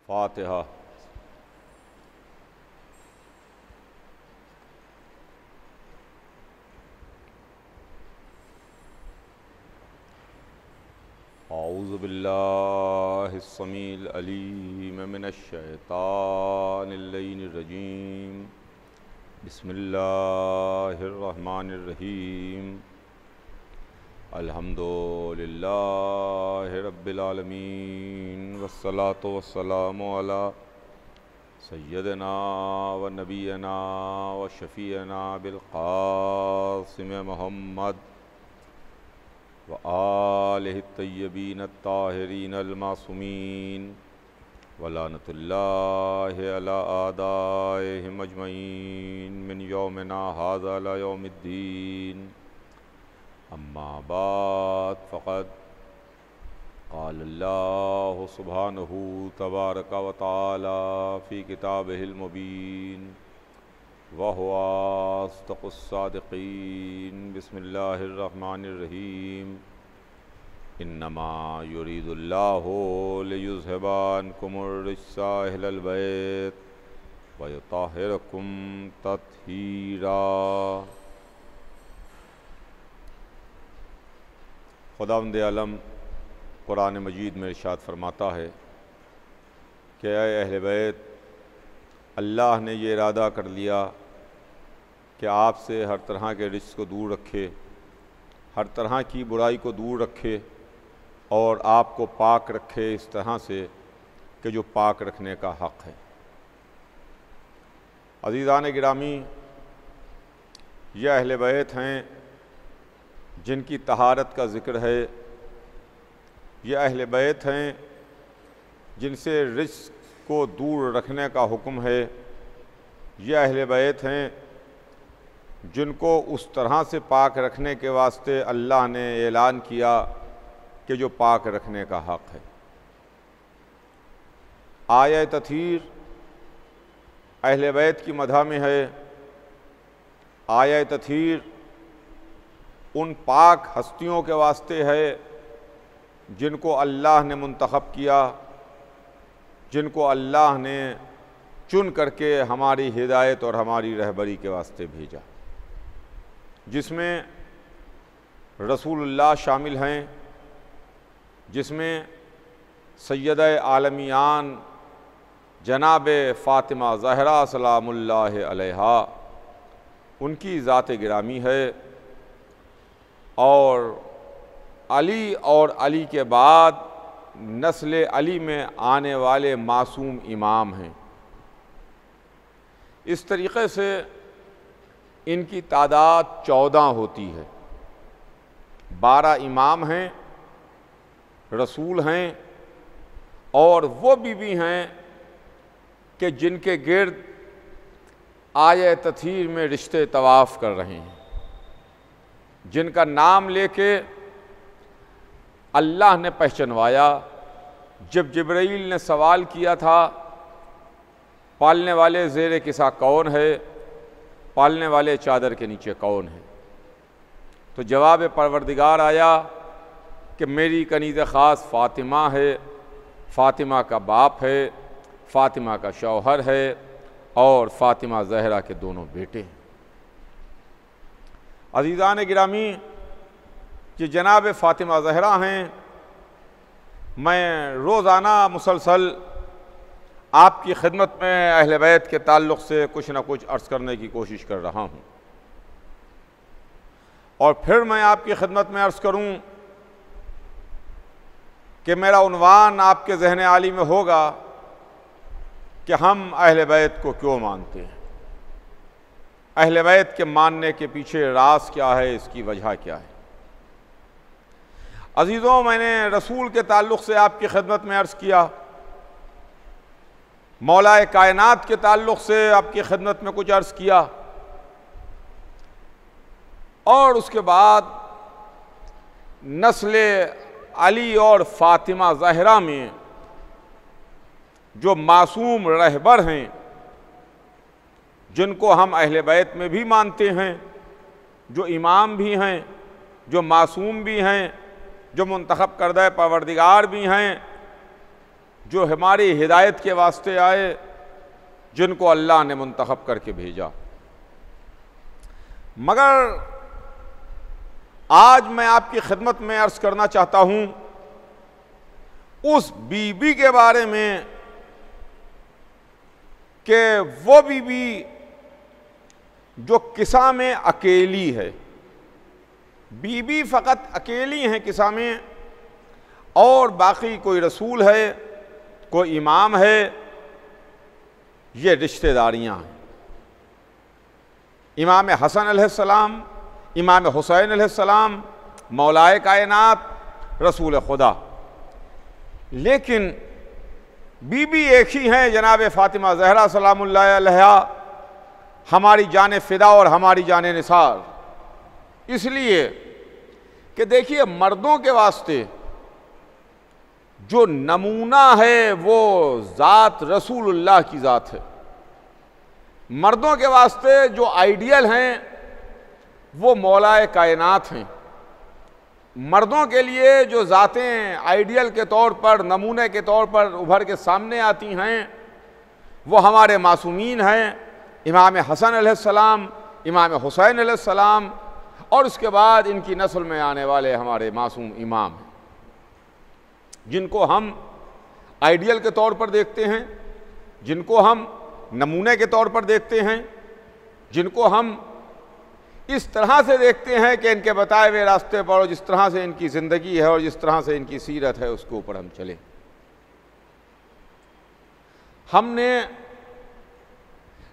फातिहा। औज़ु बिल्लाहिस समील अलीम मिनश शैतानिर रजीम। बिस्मिल्लाहिर रहमानिर रहीम। अल्हम्दुलिल्लाहि रब्बिल आलमीन वस्सलातु वस्सलामु अला सय्यदना व नबीना व शफ़ीना बिल क़ासिम मुहम्मद व आलिहि तय्यबीन ताहिरीन अल मासूमीन व लानतुल्लाहि अला आदाइहिम अजमईन मिन यौमिना हाज़ा इला यौमिद्दीन। अम्मा बाद फ़क़द क़ाल अल्लाहु सुब्हानहु तबारक व तआला फ़ी किताबिहिल मुबीन व हुवा अस्दक़ुस सादिक़ीन। बिस्मिल्लाहिर रहमानिर रहीम। इन्नमा युरीदुल्लाहु लियुज़हिबा अन्कुमुर रिज्सा अहलल बैत व युत्तहिरकुम तत्हीरा। खुदावंद आलम कुरान मजीद में इरशाद फरमाता है कि ऐ अहले बैत, अल्लाह ने ये इरादा कर लिया कि आपसे हर तरह के रिज़्क़ को दूर रखे, हर तरह की बुराई को दूर रखे और आपको पाक रखे इस तरह से कि जो पाक रखने का हक़ है। अज़ीज़ान गिरामी, ये अहले बैत हैं जिनकी तहारत का ज़िक्र है। ये अहले बैत हैं जिनसे रिज़्क़ को दूर रखने का हुक्म है। ये अहले बैत हैं जिनको उस तरह से पाक रखने के वास्ते अल्लाह ने ऐलान किया कि जो पाक रखने का हक़ है। आया तथीर अहले बैत की मदह में है। आया तथीर उन पाक हस्तियों के वास्ते है जिनको अल्लाह ने मुंतखब किया, जिनको अल्लाह ने चुन करके हमारी हिदायत और हमारी रहबरी के वास्ते भेजा, जिसमें रसूलुल्लाह शामिल हैं, जिसमें सैयदा आलमियान जनाब फ़ातिमा ज़हरा सलामुल्लाह अलैहा उनकी ज़ात गिरामी है, और अली के बाद नस्ल अली में आने वाले मासूम इमाम हैं। इस तरीक़े से इनकी तादाद 14 होती है। 12 इमाम हैं, रसूल हैं और वो बीवी हैं कि जिनके गिर्द आये तथीर में रिश्ते तवाफ़ कर रहे हैं, जिनका नाम लेके अल्लाह ने पहचानवाया। जब जिब्राईल ने सवाल किया था पालने वाले ज़ेरे किसा कौन है, पालने वाले चादर के नीचे कौन है, तो जवाब परवरदिगार आया कि मेरी कनीज़ ख़ास फ़ातिमा है, फ़ातिमा का बाप है, फ़ातिमा का शौहर है और फ़ातिमा ज़हरा के दोनों बेटे हैं। अज़ीज़ान गिरामी, कि जनाब फ़ातिमा ज़हरा हैं, मैं रोज़ाना मुसलसल आपकी खिदमत में अहले बैत के ताल्लुक़ से कुछ न कुछ अर्ज़ करने की कोशिश कर रहा हूँ। और फिर मैं आपकी खिदमत में अर्ज़ करूँ कि मेरा उन्वान आपके ज़हन आली में होगा कि हम अहले बैत को क्यों मानते हैं, अहले बैत के मानने के पीछे राज क्या है, इसकी वजह क्या है। अजीज़ों, मैंने रसूल के ताल्लुक़ से आपकी खिदमत में अर्ज़ किया, मौलाए कायनात के ताल्लुक़ से आपकी खिदमत में कुछ अर्ज़ किया, और उसके बाद नस्ल अली और फ़ातिमा ज़हरा में जो मासूम रहबर हैं, जिनको हम अहले बैत में भी मानते हैं, जो इमाम भी हैं, जो मासूम भी हैं, जो मुंतखब करदा परवरदिगार भी हैं, जो हमारी हिदायत के वास्ते आए, जिनको अल्लाह ने मुंतखब करके भेजा। मगर आज मैं आपकी खिदमत में अर्ज करना चाहता हूं उस बीबी के बारे में कि वो बीबी जो किस्सा में अकेली है। बीबी फ़कत अकेली हैं किस्सा में, और बाकी कोई रसूल है, कोई इमाम है, ये रिश्तेदारियां हैं। इमाम हसन अलैहिस्सलाम, इमाम हुसैन अलैहिस्सलाम, मौलाए कायनात, रसूल खुदा। लेकिन बीबी एक ही हैं, जनाब फ़ातिमा ज़हरा सलामुल्लाह अलैहा, हमारी जान फ़िदा और हमारी जान निसार। इसलिए कि देखिए, मर्दों के वास्ते जो नमूना है वो ज़ात रसूलुल्लाह की ज़ात है। मर्दों के वास्ते जो आइडियल हैं वो मौलाए कायनात हैं। मर्दों के लिए जो ज़ातें आइडियल के तौर पर, नमूने के तौर पर उभर के सामने आती हैं वो हमारे मासूमीन हैं, इमाम हसन अलैहिस्सलाम, इमाम हुसैन अलैहिस्सलाम, और उसके बाद इनकी नस्ल में आने वाले हमारे मासूम इमाम हैं, जिनको हम आइडियल के तौर पर देखते हैं, जिनको हम नमूने के तौर पर देखते हैं, जिनको हम इस तरह से देखते हैं कि इनके बताए हुए रास्ते पर और जिस तरह से इनकी ज़िंदगी है और जिस तरह से इनकी सीरत है उसके ऊपर हम चलें। हमने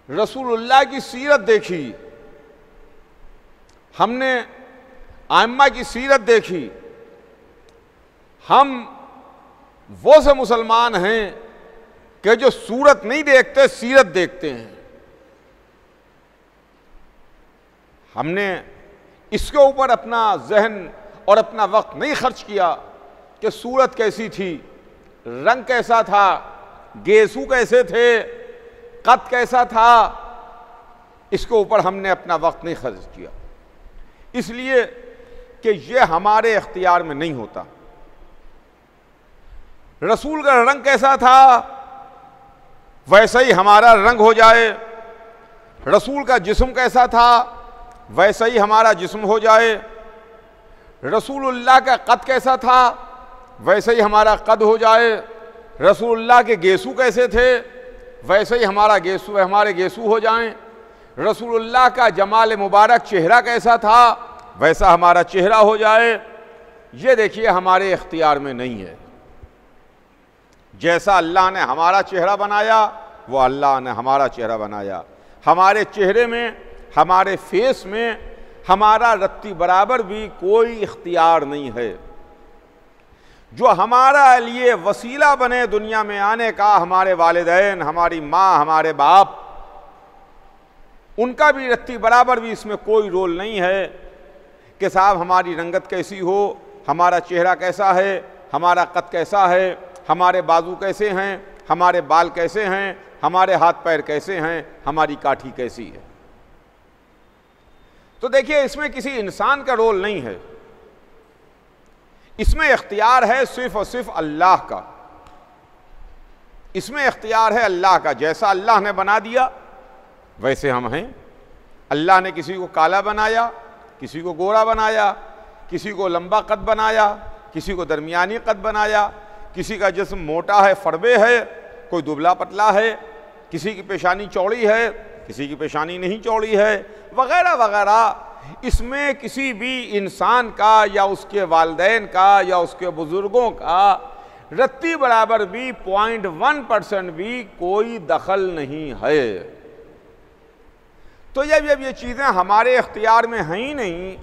रसूलुल्लाह की सीरत देखी, हमने आइम्मा की सीरत देखी। हम वो से मुसलमान हैं कि जो सूरत नहीं देखते, सीरत देखते हैं। हमने इसके ऊपर अपना जहन और अपना वक्त नहीं खर्च किया कि सूरत कैसी थी, रंग कैसा था, गेसू कैसे थे, कद कैसा था। इसके ऊपर हमने अपना वक्त नहीं खर्च किया, इसलिए कि ये हमारे इख्तियार में नहीं होता। रसूल का रंग कैसा था वैसा ही हमारा रंग हो जाए, रसूल का जिस्म कैसा था वैसा ही हमारा जिस्म हो जाए, रसूलुल्लाह का कद कैसा था वैसे ही हमारा कद हो जाए, रसूलुल्लाह के गेसू कैसे थे वैसे ही हमारे गेसू हो जाएं, रसूलुल्लाह का जमाल मुबारक चेहरा कैसा था वैसा हमारा चेहरा हो जाए। ये देखिए हमारे इख्तियार में नहीं है। जैसा अल्लाह ने हमारा चेहरा बनाया वो अल्लाह ने हमारा चेहरा बनाया। हमारे चेहरे में, हमारे फेस में हमारा रत्ती बराबर भी कोई इख्तियार नहीं है। जो हमारा लिए वसीला बने दुनिया में आने का, हमारे वालिदैन, हमारी माँ, हमारे बाप, उनका भी रत्ती बराबर भी इसमें कोई रोल नहीं है कि साहब हमारी रंगत कैसी हो, हमारा चेहरा कैसा है, हमारा कद कैसा है, हमारे बाजू कैसे हैं, हमारे बाल कैसे हैं, हमारे हाथ पैर कैसे हैं, हमारी काठी कैसी है। तो देखिए इसमें किसी इंसान का रोल नहीं है, इसमें इख्तियार है सिर्फ और सिर्फ अल्लाह का। इसमें इख्तियार है अल्लाह का। जैसा अल्लाह ने बना दिया वैसे हम हैं। अल्लाह ने किसी को काला बनाया, किसी को गोरा बनाया, किसी को लंबा कद बनाया, किसी को दरमियानी कद बनाया, किसी का जिस्म मोटा है, फरबे है, कोई दुबला पतला है, किसी की पेशानी चौड़ी है, किसी की पेशानी नहीं चौड़ी है, वगैरह वगैरह। इसमें किसी भी इंसान का या उसके वालिदैन का या उसके बुजुर्गों का रत्ती बराबर भी 0.1% भी कोई दखल नहीं है। तो जब ये चीज़ें हमारे इख्तियार में हैं ही नहीं,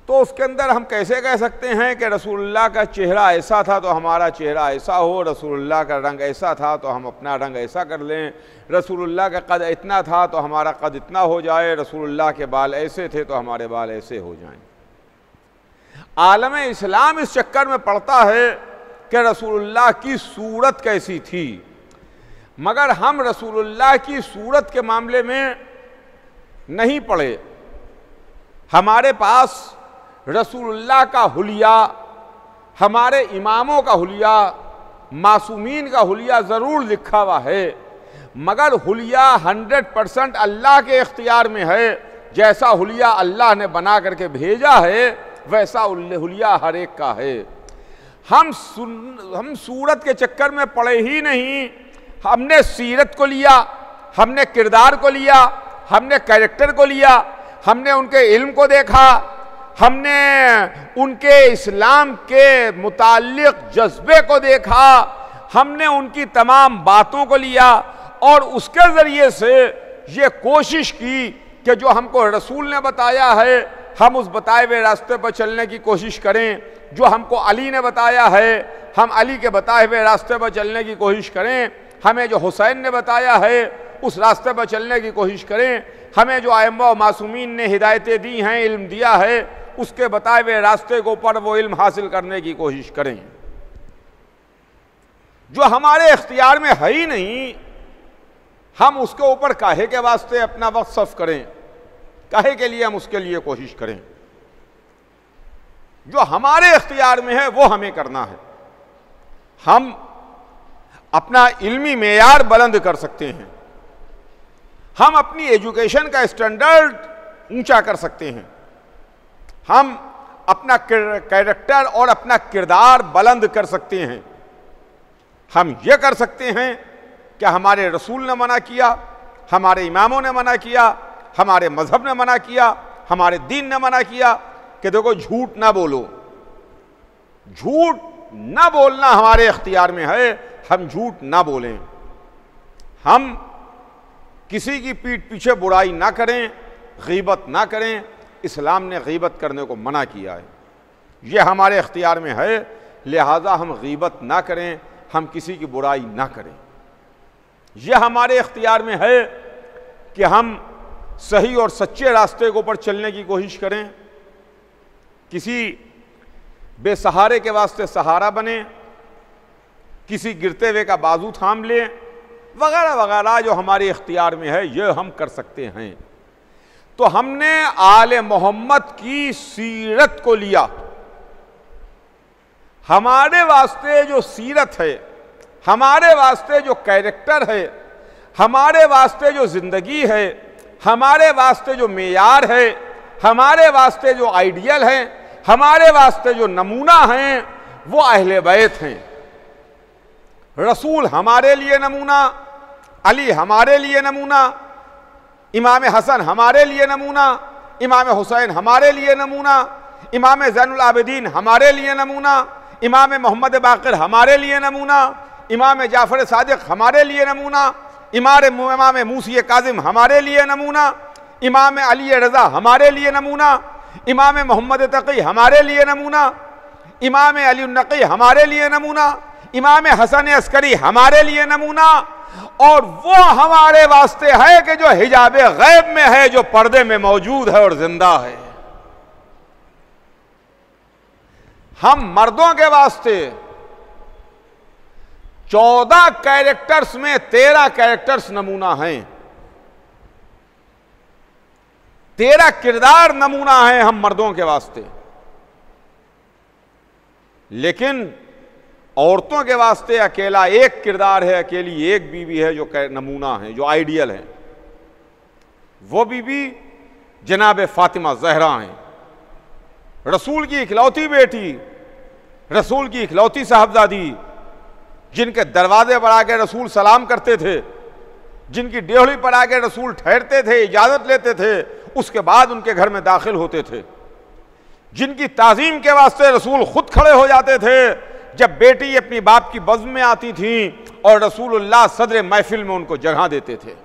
तो उसके अंदर हम कैसे कह सकते हैं कि रसूलुल्लाह का चेहरा ऐसा था तो हमारा चेहरा ऐसा हो, रसूलुल्लाह का रंग ऐसा था तो हम अपना रंग ऐसा कर लें, रसूलुल्लाह का कद इतना था तो हमारा कद इतना हो जाए, रसूलुल्लाह के बाल ऐसे थे तो हमारे बाल ऐसे हो जाएं। आलम इस्लाम इस चक्कर में पड़ता है कि रसूलुल्लाह की सूरत कैसी थी, मगर हम रसूलुल्लाह की सूरत के मामले में नहीं पड़े। हमारे पास रसूलुल्लाह का हुलिया, हमारे इमामों का हुलिया, मासूमीन का हुलिया ज़रूर लिखा हुआ है, मगर हुलिया 100% अल्लाह के इख्तियार में है। जैसा हुलिया अल्लाह ने बना करके भेजा है वैसा हुलिया हर एक का है। हम सूरत के चक्कर में पड़े ही नहीं, हमने सीरत को लिया, हमने किरदार को लिया, हमने कैरेक्टर को लिया, हमने उनके इल्म को देखा, हमने उनके इस्लाम के मुताल्लिक जज्बे को देखा, हमने उनकी तमाम बातों को लिया और उसके ज़रिए से ये कोशिश की कि जो हमको रसूल ने बताया है हम उस बताए हुए रास्ते पर चलने की कोशिश करें, जो हमको अली ने बताया है हम अली के बताए हुए रास्ते पर चलने की कोशिश करें, हमें जो हुसैन ने बताया है उस रास्ते पर चलने की कोशिश करें, हमें जो आइम्मा व मासूमीन ने हिदायतें दी हैं, इल्म दिया है, उसके बताए हुए रास्ते के ऊपर वो इल्म हासिल करने की कोशिश करें। जो हमारे इख्तियार में है ही नहीं, हम उसके ऊपर काहे के वास्ते अपना वक्त सर्फ करें, काहे के लिए हम उसके लिए कोशिश करें। जो हमारे इख्तियार में है वो हमें करना है। हम अपना इल्मी मेयार बुलंद कर सकते हैं, हम अपनी एजुकेशन का स्टैंडर्ड ऊंचा कर सकते हैं, हम अपना कैरेक्टर और अपना किरदार बुलंद कर सकते हैं। हम ये कर सकते हैं कि हमारे रसूल ने मना किया, हमारे इमामों ने मना किया, हमारे मजहब ने मना किया, हमारे दीन ने मना किया कि देखो झूठ ना बोलो। झूठ ना बोलना हमारे इख्तियार में है, हम झूठ ना बोलें, हम किसी की पीठ पीछे बुराई ना करें, गीबत ना करें। इस्लाम ने गीबत करने को मना किया है, यह हमारे इख्तियार में है, लिहाजा हम गीबत ना करें, हम किसी की बुराई ना करें। यह हमारे इख्तियार में है कि हम सही और सच्चे रास्ते के ऊपर चलने की कोशिश करें, किसी बेसहारे के वास्ते सहारा बने, किसी गिरते हुए का बाजू थाम लें, वगैरह वगैरह जो हमारे इख्तियार में है यह हम कर सकते हैं। तो हमने आले मोहम्मद की सीरत को लिया, हमारे वास्ते जो सीरत है, हमारे वास्ते जो कैरेक्टर है, हमारे वास्ते जो जिंदगी है, हमारे वास्ते जो मेयार है, हमारे वास्ते जो आइडियल है, हमारे वास्ते जो नमूना हैं, वो अहले बैत हैं। रसूल हमारे लिए नमूना, अली हमारे लिए नमूना, इमाम हसन हमारे लिए नमूना, इमाम हुसैन हमारे लिए नमूना, इमाम ज़ैनुल आबिदीन हमारे लिए नमूना, इमाम मोहम्मद बाक़िर हमारे लिए नमूना, इमाम जाफ़र सादिक हमारे लिए नमूना, इमाम मूसी काज़िम हमारे लिए नमूना, इमाम अली रज़ा हमारे लिए नमूना, इमाम मोहम्मद तक़ी हमारे लिए नमूना, इमाम अली नक़ी हमारे लिए नमूना, इमाम हसन अस्करी हमारे लिए नमूना। और वो हमारे वास्ते है कि जो हिजाबे गैब में है, जो पर्दे में मौजूद है और जिंदा है। हम मर्दों के वास्ते 14 कैरेक्टर्स में 13 कैरेक्टर्स नमूना हैं, 13 किरदार नमूना हैं हम मर्दों के वास्ते। लेकिन औरतों के वास्ते अकेला एक किरदार है, अकेली एक बीवी है जो नमूना है, जो आइडियल है। वो बीवी जनाब फातिमा ज़हरा हैं, रसूल की इकलौती बेटी, रसूल की इकलौती साहबजादी, जिनके दरवाजे पर आके रसूल सलाम करते थे, जिनकी डेहड़ी पर आके रसूल ठहरते थे, इजाज़त लेते थे, उसके बाद उनके घर में दाखिल होते थे, जिनकी ताज़ीम के वास्ते रसूल खुद खड़े हो जाते थे जब बेटी अपनी बाप की बज़्म में आती थी और रसूलुल्लाह सदर महफिल में उनको जगह देते थे।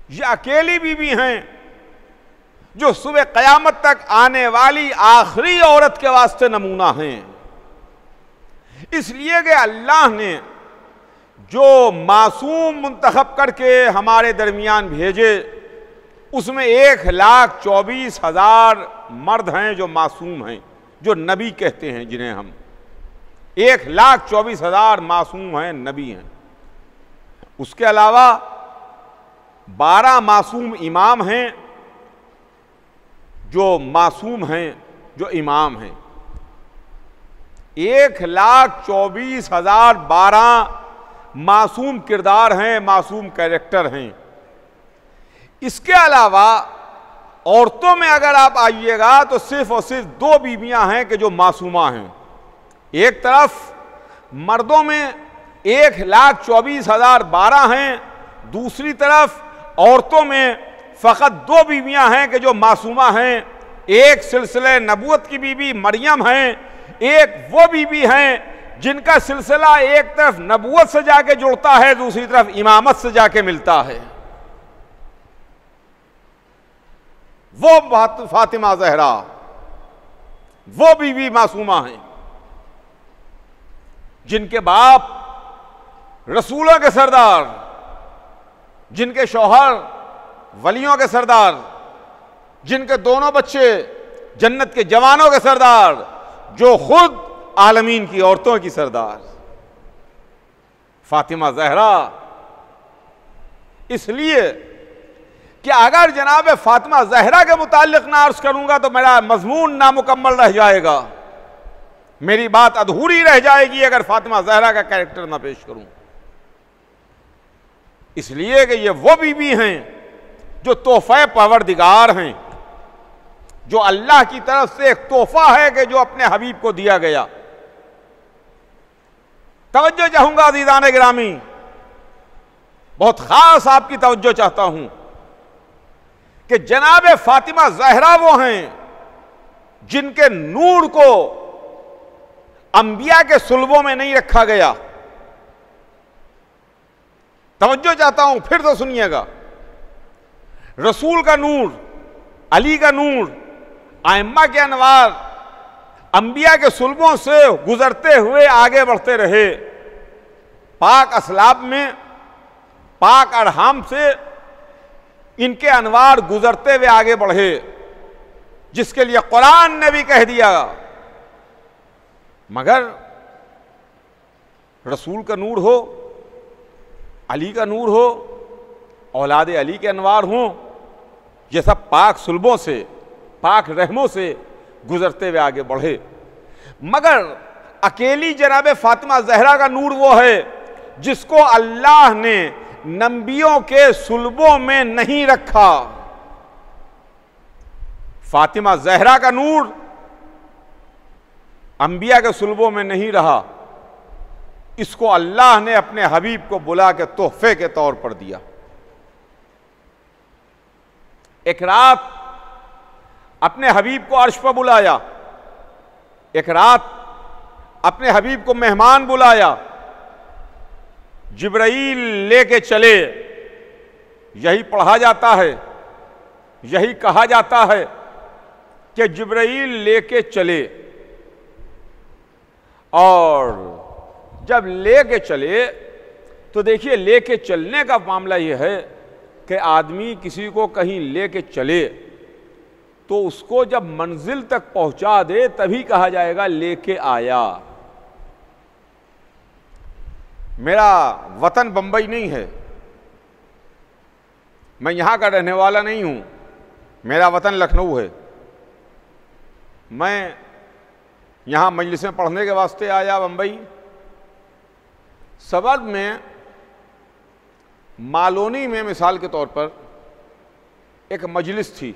ये अकेली बीवी हैं जो सुबह क़यामत तक आने वाली आखिरी औरत के वास्ते नमूना हैं। इसलिए कि अल्लाह ने जो मासूम मुंतखब करके हमारे दरमियान भेजे, उसमें 1,24,000 मर्द हैं जो मासूम हैं, जो नबी कहते हैं, जिन्हें हम 1,24,000 मासूम हैं, नबी हैं। उसके अलावा 12 मासूम इमाम हैं, जो मासूम हैं, जो इमाम हैं। 1,24,012 मासूम किरदार हैं, मासूम कैरेक्टर हैं। इसके अलावा औरतों में अगर आप आइएगा तो सिर्फ और सिर्फ 2 बीवियां हैं कि जो मासूमा हैं। एक तरफ मर्दों में 1,24,012 हैं, दूसरी तरफ औरतों में फ़कत 2 बीवियां हैं कि जो मासूमा हैं। एक सिलसिले नबूवत की बीवी मरियम हैं, एक वो बीवी हैं जिनका सिलसिला एक तरफ नबूवत से जाके जुड़ता है, दूसरी तरफ इमामत से जाके मिलता है। वो फातिमा ज़हरा, वो बीवी मासूमा हैं जिनके बाप रसूलों के सरदार, जिनके शौहर वलियों के सरदार, जिनके दोनों बच्चे जन्नत के जवानों के सरदार, जो खुद आलमीन की औरतों की सरदार फातिमा ज़हरा। इसलिए कि अगर जनाब फातिमा ज़हरा के मुतालिक ना अर्ज करूंगा तो मेरा मजमून नामुकम्मल रह जाएगा, मेरी बात अधूरी रह जाएगी अगर फातिमा ज़हरा का कैरेक्टर ना पेश करूं। इसलिए कि ये वो बीवी हैं जो तोहफे परवरदिगार हैं, जो अल्लाह की तरफ से एक तोहफा है कि जो अपने हबीब को दिया गया। तवज्जो चाहूंगा अज़ीज़ान गिरामी, बहुत खास आपकी तवज्जो चाहता हूं कि जनाब फातिमा ज़हरा वो हैं जिनके नूर को अंबिया के सुल्बों में नहीं रखा गया। तवज्जो चाहता हूं, फिर तो सुनिएगा। रसूल का नूर, अली का नूर, आइम्मा के अनवार अंबिया के सुल्बों से गुजरते हुए आगे बढ़ते रहे। पाक असलाब में, पाक अरहाम से इनके अनवार गुजरते हुए आगे बढ़े, जिसके लिए कुरान ने भी कह दिया मगर रसूल का नूर हो, अली का नूर हो, औलाद अली के अनवार हों, ये सब पाक सुल्बों से, पाक रहमों से गुजरते हुए आगे बढ़े। मगर अकेली जनाब फातिमा ज़हरा का नूर वो है जिसको अल्लाह ने नबियों के सुल्बों में नहीं रखा। फातिमा ज़हरा का नूर अंबिया के सुल्बों में नहीं रहा, इसको अल्लाह ने अपने हबीब को बुला के तोहफे के तौर पर दिया। एक रात अपने हबीब को अर्श पर बुलाया, एक रात अपने हबीब को मेहमान बुलाया, जिब्राईल लेके चले। यही पढ़ा जाता है, यही कहा जाता है कि जिब्राईल लेके चले। और जब लेके चले तो देखिए, लेके चलने का मामला यह है कि आदमी किसी को कहीं लेके चले तो उसको जब मंजिल तक पहुंचा दे तभी कहा जाएगा लेके आया। मेरा वतन बंबई नहीं है, मैं यहां का रहने वाला नहीं हूं, मेरा वतन लखनऊ है। मैं यहां मजलिसें पढ़ने के वास्ते आया बंबई। सबब में मालोनी में मिसाल के तौर पर एक मजलिस थी।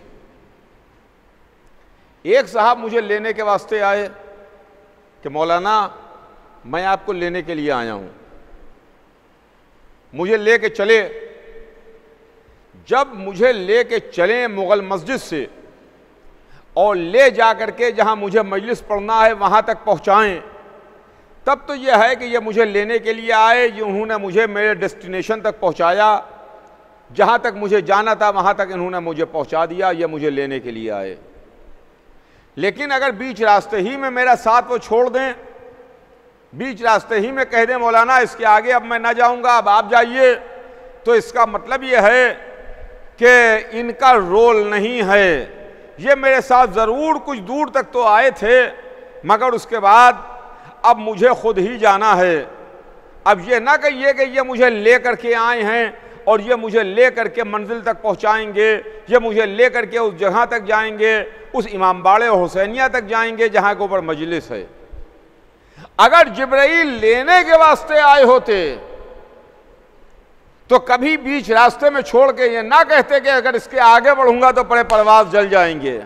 एक साहब मुझे लेने के वास्ते आए कि मौलाना मैं आपको लेने के लिए आया हूं। मुझे लेके चले। जब मुझे लेके चले मुगल मस्जिद से और ले जा करके जहां मुझे मजलिस पढ़ना है वहां तक पहुंचाएं, तब तो यह है कि ये मुझे लेने के लिए आए, उन्होंने मुझे मेरे डेस्टिनेशन तक पहुंचाया, जहां तक मुझे जाना था वहां तक इन्होंने मुझे पहुंचा दिया, ये मुझे लेने के लिए आए। लेकिन अगर बीच रास्ते ही में मेरा साथ वो छोड़ दें, बीच रास्ते ही में कह दें मौलाना इसके आगे अब मैं ना जाऊंगा, अब आप जाइए, तो इसका मतलब ये है कि इनका रोल नहीं है। ये मेरे साथ ज़रूर कुछ दूर तक तो आए थे, मगर उसके बाद अब मुझे खुद ही जाना है। अब ये ना कहिए कि ये मुझे ले करके आए हैं और ये मुझे ले करके मंजिल तक पहुंचाएंगे, ये मुझे ले करके उस जगह तक जाएंगे, उस इमाम बाड़े हुसैनिया तक जाएंगे जहाँ के ऊपर मजलिस है। अगर जिब्राइल लेने के वास्ते आए होते तो कभी बीच रास्ते में छोड़ के ये ना कहते कि अगर इसके आगे बढ़ूंगा तो बड़े परवाज़ जल जाएंगे।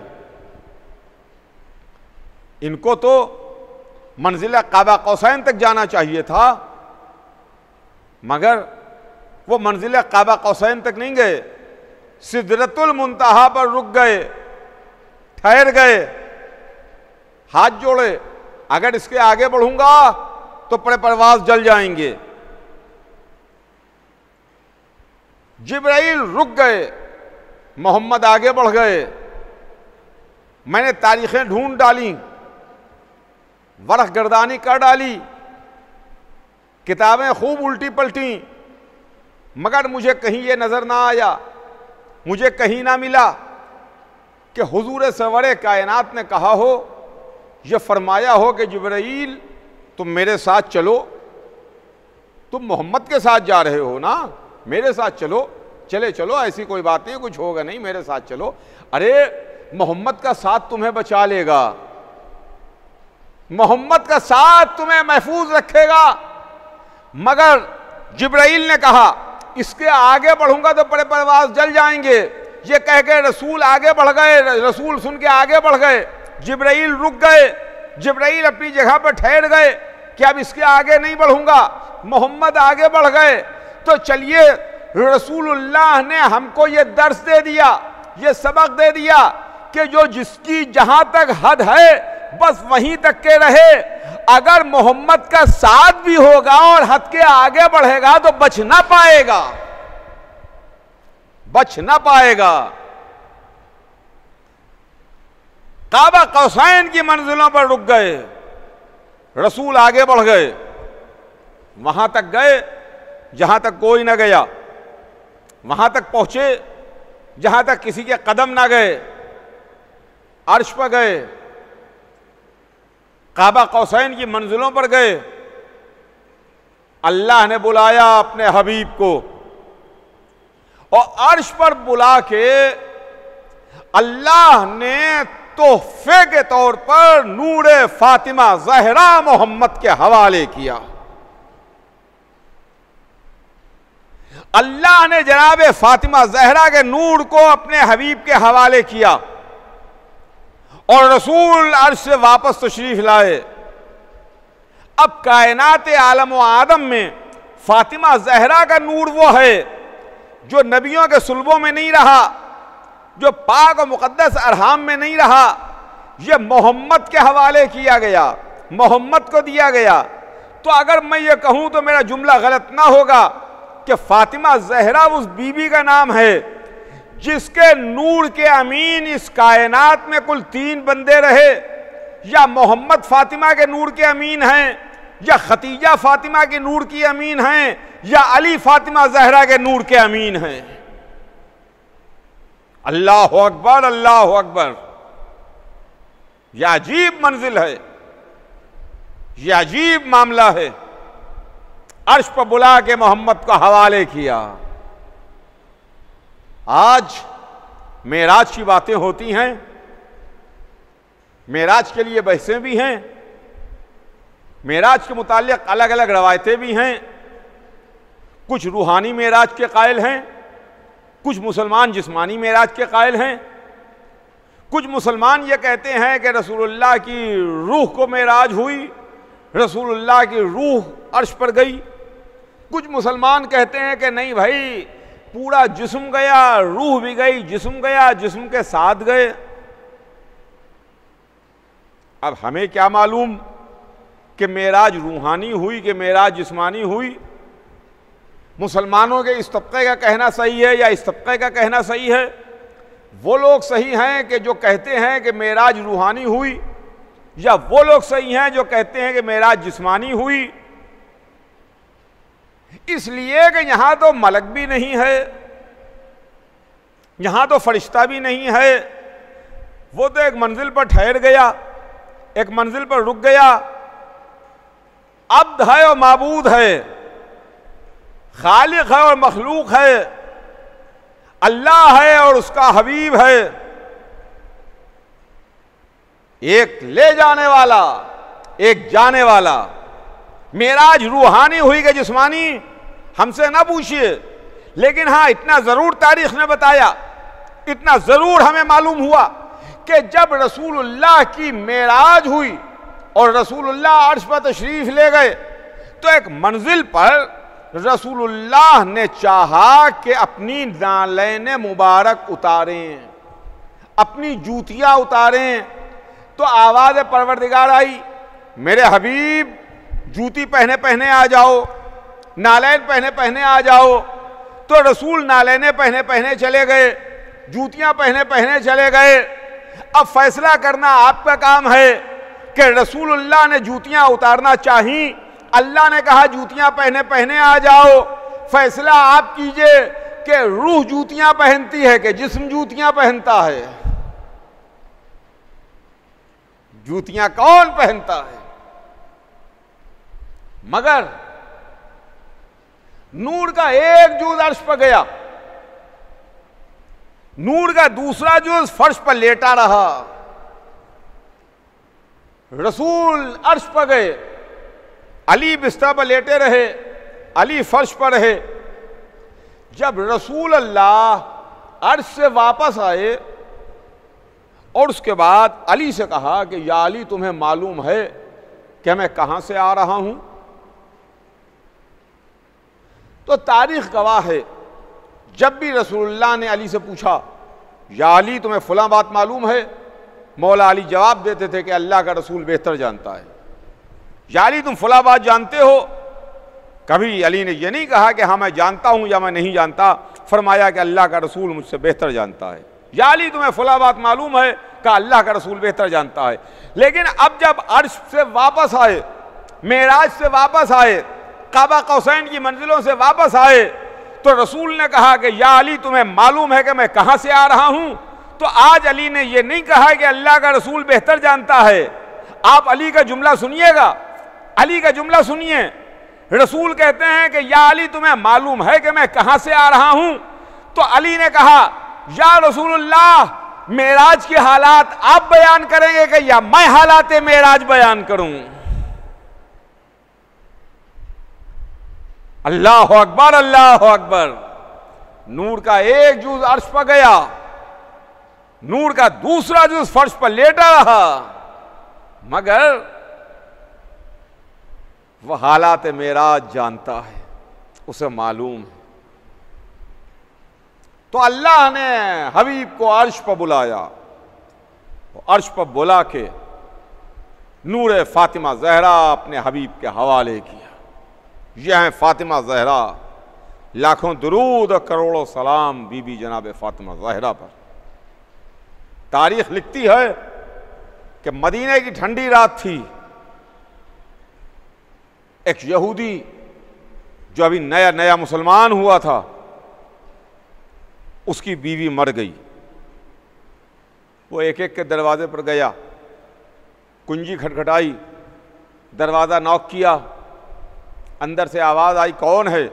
इनको तो मंजिला काबा कौसैन तक जाना चाहिए था, मगर वो मंजिला काबा कौसैन तक नहीं गए, सिदरतुल मुंतहा पर रुक गए, ठहर गए, हाथ जोड़े, अगर इसके आगे बढ़ूंगा तो बड़े परवाज़ जल जाएंगे। जिब्राइल रुक गए, मोहम्मद आगे बढ़ गए। मैंने तारीखें ढूंढ डाली, वरख गर्दानी कर डाली, किताबें खूब उल्टी पलटी, मगर मुझे कहीं ये नज़र ना आया, मुझे कहीं ना मिला कि हुजूर सरवरे कायनात ने कहा हो, ये फरमाया हो कि जिब्राइल तुम मेरे साथ चलो, तुम मोहम्मद के साथ जा रहे हो ना, मेरे साथ चलो, चले चलो, ऐसी कोई बात नहीं, कुछ होगा नहीं, मेरे साथ चलो। अरे मोहम्मद का साथ तुम्हें बचा लेगा, मोहम्मद का साथ तुम्हें महफूज रखेगा। मगर जिब्राइल ने कहा इसके आगे बढ़ूंगा तो बड़े परवाज़ जल जाएंगे। ये कह के रसूल आगे बढ़ गए, रसूल सुन के आगे बढ़ गए, जिब्राइल रुक गए, जिब्राइल अपनी जगह पर ठहर गए कि अब इसके आगे नहीं बढ़ूंगा। मोहम्मद आगे बढ़ गए। तो चलिए, रसूलुल्लाह ने हमको ये दर्स दे दिया, ये सबक दे दिया कि जो जिसकी जहां तक हद है बस वहीं तक के रहे। अगर मोहम्मद का साथ भी होगा और हद के आगे बढ़ेगा तो बच ना पाएगा, बच ना पाएगा। काबा कौसैन की मंजिलों पर रुक गए, रसूल आगे बढ़ गए, वहां तक गए जहां तक कोई ना गया, वहां तक पहुंचे जहां तक किसी के कदम ना गए, अर्श पर गए, काबा कौसैन की मंजिलों पर गए। अल्लाह ने बुलाया अपने हबीब को और अर्श पर बुला के अल्लाह ने तोहफे के तौर पर नूरे फातिमा ज़हरा मोहम्मद के हवाले किया। अल्लाह ने जनाब फातिमा ज़हरा के नूर को अपने हबीब के हवाले किया और रसूल अर्श से वापस तशरीफ लाए। अब कायनात आलम व आदम में फातिमा ज़हरा का नूर वो है जो नबियों के सुल्बों में नहीं रहा, जो पाक और मुक़द्दस अरहाम में नहीं रहा, ये मोहम्मद के हवाले किया गया, मोहम्मद को दिया गया। तो अगर मैं ये कहूँ तो मेरा जुमला गलत ना होगा कि फातिमा ज़हरा उस बीबी का नाम है जिसके नूर के अमीन इस कायनात में कुल 3 बंदे रहे, या मोहम्मद फातिमा के नूर के अमीन हैं, या खतीजा फातिमा के नूर की अमीन हैं, या अली फातिमा ज़हरा के नूर के अमीन हैं। अल्लाह अकबर, अल्लाह अकबर। यह अजीब मंजिल है, यह अजीब मामला है। अर्श पर बुला के मोहम्मद को हवाले किया। आज मेराज की बातें होती हैं, मेराज के लिए बहसें भी हैं, मेराज के मुताल्लिक अलग अलग रवायतें भी हैं। कुछ रूहानी मेराज के कायल हैं, कुछ मुसलमान जिस्मानी मेराज के कायल हैं, कुछ मुसलमान ये कहते हैं कि रसूलुल्लाह की रूह को मेराज हुई, रसूलुल्लाह की रूह अर्श पर गई। कुछ मुसलमान कहते हैं कि नहीं भाई, पूरा जिस्म गया, रूह भी गई, जिस्म गया, जिस्म के साथ गए। अब हमें क्या मालूम कि मेराज रूहानी हुई कि मेराज जिस्मानी हुई। मुसलमानों के इस तबके का कहना सही है या इस तबके का कहना सही है? वो लोग सही हैं कि जो कहते हैं कि मेराज रूहानी हुई, या वो लोग सही हैं जो कहते हैं कि मेराज जिस्मानी हुई? इसलिए कि यहां तो मलक भी नहीं है, यहां तो फरिश्ता भी नहीं है। वो तो एक मंजिल पर ठहर गया, एक मंजिल पर रुक गया। अब्द है और माबूद है, खालिक है और मखलूक है, अल्लाह है और उसका हबीब है। एक ले जाने वाला, एक जाने वाला। मेराज रूहानी हुई कि जिस्मानी, हमसे ना पूछिए। लेकिन हाँ, इतना जरूर तारीख ने बताया, इतना जरूर हमें मालूम हुआ कि जब रसूलुल्लाह की मेराज हुई और रसूलुल्लाह अर्श पर तशरीफ ले गए, तो एक मंजिल पर रसूलुल्लाह ने चाहा कि अपनी नालैन मुबारक उतारें, अपनी जूतियां उतारें। तो आवाज़ परवरदिगार आई, मेरे हबीब जूती पहने पहने आ जाओ, नालैन पहने पहने आ जाओ। तो रसूल नालैने पहने पहने चले गए, जूतियां पहने पहने चले गए। अब फैसला करना आपका काम है कि रसूलुल्लाह ने जूतियां उतारना चाहिए, अल्लाह ने कहा जूतियां पहने पहने आ जाओ। फैसला आप कीजिए कि रूह जूतियां पहनती है कि जिस्म जूतियां पहनता है। जूतियां कौन पहनता है? मगर नूर का एक जुज़ अर्श पर गया, नूर का दूसरा जुज़ फर्श पर लेटा रहा। रसूल अर्श पर गए, अली बिस्तर पर लेटे रहे, अली फर्श पर रहे। जब रसूल अल्लाह अर्श से वापस आए और उसके बाद अली से कहा कि या अली, तुम्हें मालूम है कि मैं कहां से आ रहा हूं? तो तारीख गवाह है, जब भी रसूलुल्लाह ने अली से पूछा या अली तुम्हें फलां बात मालूम है, मौला अली जवाब देते थे कि अल्लाह का रसूल बेहतर जानता है। या अली तुम फलां बात जानते हो? कभी अली ने यह नहीं कहा कि हाँ मैं जानता हूं या मैं नहीं जानता, फरमाया कि अल्लाह का रसूल मुझसे बेहतर जानता है। या अली तुम्हें फलां बात मालूम है? कहा अल्लाह का रसूल बेहतर जानता है। लेकिन अब जब अर्श से वापस आए, मेराज से वापस आए, काबा कौसैन की मंजिलों से वापस आए, तो रसूल ने कहा कि या अली तुम्हें मालूम है कि मैं कहां से आ रहा हूं? तो आज अली ने यह नहीं कहा कि अल्लाह का रसूल बेहतर जानता है। आप अली का जुमला सुनिएगा, अली का जुमला सुनिए। रसूल कहते हैं कि या अली तुम्हें मालूम है कि मैं कहां से आ रहा हूं? तो अली ने कहा या रसूलुल्लाह, मेराज के हालात आप बयान करेंगे कि या मैं हालात मेराज बयान करूं? अल्लाह अकबर, अल्लाह अकबर। नूर का एक जुज़ अर्श पर गया, नूर का दूसरा जुज़ फर्श पर लेटा रहा, मगर वह हालात मेराज जानता है, उसे मालूम है। तो अल्लाह ने हबीब को अर्श पर बुलाया, अर्श पर बुला के नूर फातिमा ज़हरा अपने हबीब के हवाले किया। यह है फातिमा ज़हरा, लाखों दुरूद और करोड़ों सलाम बीबी जनाब फातिमा ज़हरा पर। तारीख लिखती है कि मदीने की ठंडी रात थी, एक यहूदी जो अभी नया नया मुसलमान हुआ था, उसकी बीवी मर गई। वो एक एक के दरवाजे पर गया, कुंजी खटखटाई, दरवाज़ा नॉक किया, अंदर से आवाज़ आई कौन है?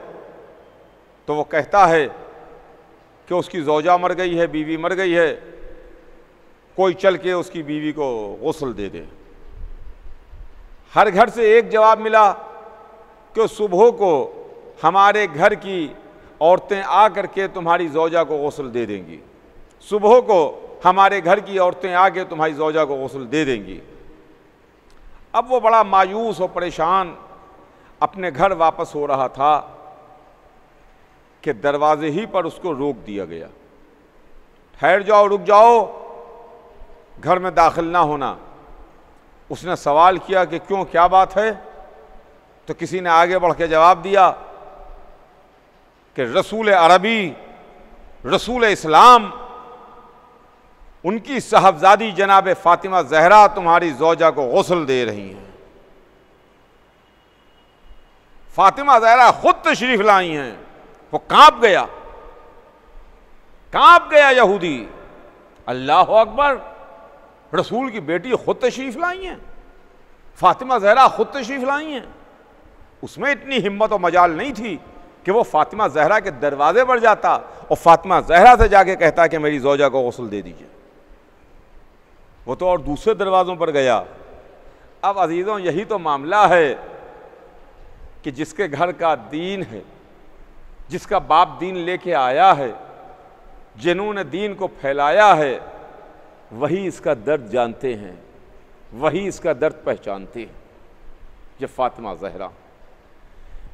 तो वो कहता है कि उसकी ज़ौजा मर गई है, बीवी मर गई है, कोई चल के उसकी बीवी को गुस्ल दे दे। हर घर से एक जवाब मिला कि सुबह को हमारे घर की औरतें आ करके तुम्हारी ज़ौजा को गुस्ल दे देंगी, सुबह को हमारे घर की औरतें आके तुम्हारी ज़ौजा को गुस्ल दे देंगी। अब वो बड़ा मायूस और परेशान अपने घर वापस हो रहा था कि दरवाजे ही पर उसको रोक दिया गया, ठहर जाओ, रुक जाओ, घर में दाखिल ना होना। उसने सवाल किया कि क्यों, क्या बात है? तो किसी ने आगे बढ़ के जवाब दिया कि रसूल अरबी, रसूल इस्लाम, उनकी साहबजादी जनाब फातिमा ज़हरा तुम्हारी ज़ौजा को गुस्ल दे रही हैं। फातिमा ज़हरा खुद तशरीफ लाई हैं। वो कांप गया, कांप गया यहूदी। अल्लाह अकबर, रसूल की बेटी खुद तशरीफ लाई हैं, फातिमा ज़हरा खुद तशरीफ लाई हैं। उसमें इतनी हिम्मत और मजाल नहीं थी कि वो फातिमा ज़हरा के दरवाजे पर जाता और फातिमा ज़हरा से जाके कहता कि मेरी ज़ौजा को गुस्ल दे दीजिए। वो तो और दूसरे दरवाज़ों पर गया। अब अजीज़ों, यही तो मामला है कि जिसके घर का दीन है, जिसका बाप दीन लेके आया है, जिन्होंने दीन को फैलाया है, वही इसका दर्द जानते हैं, वही इसका दर्द पहचानते हैं। ये फातिमा ज़हरा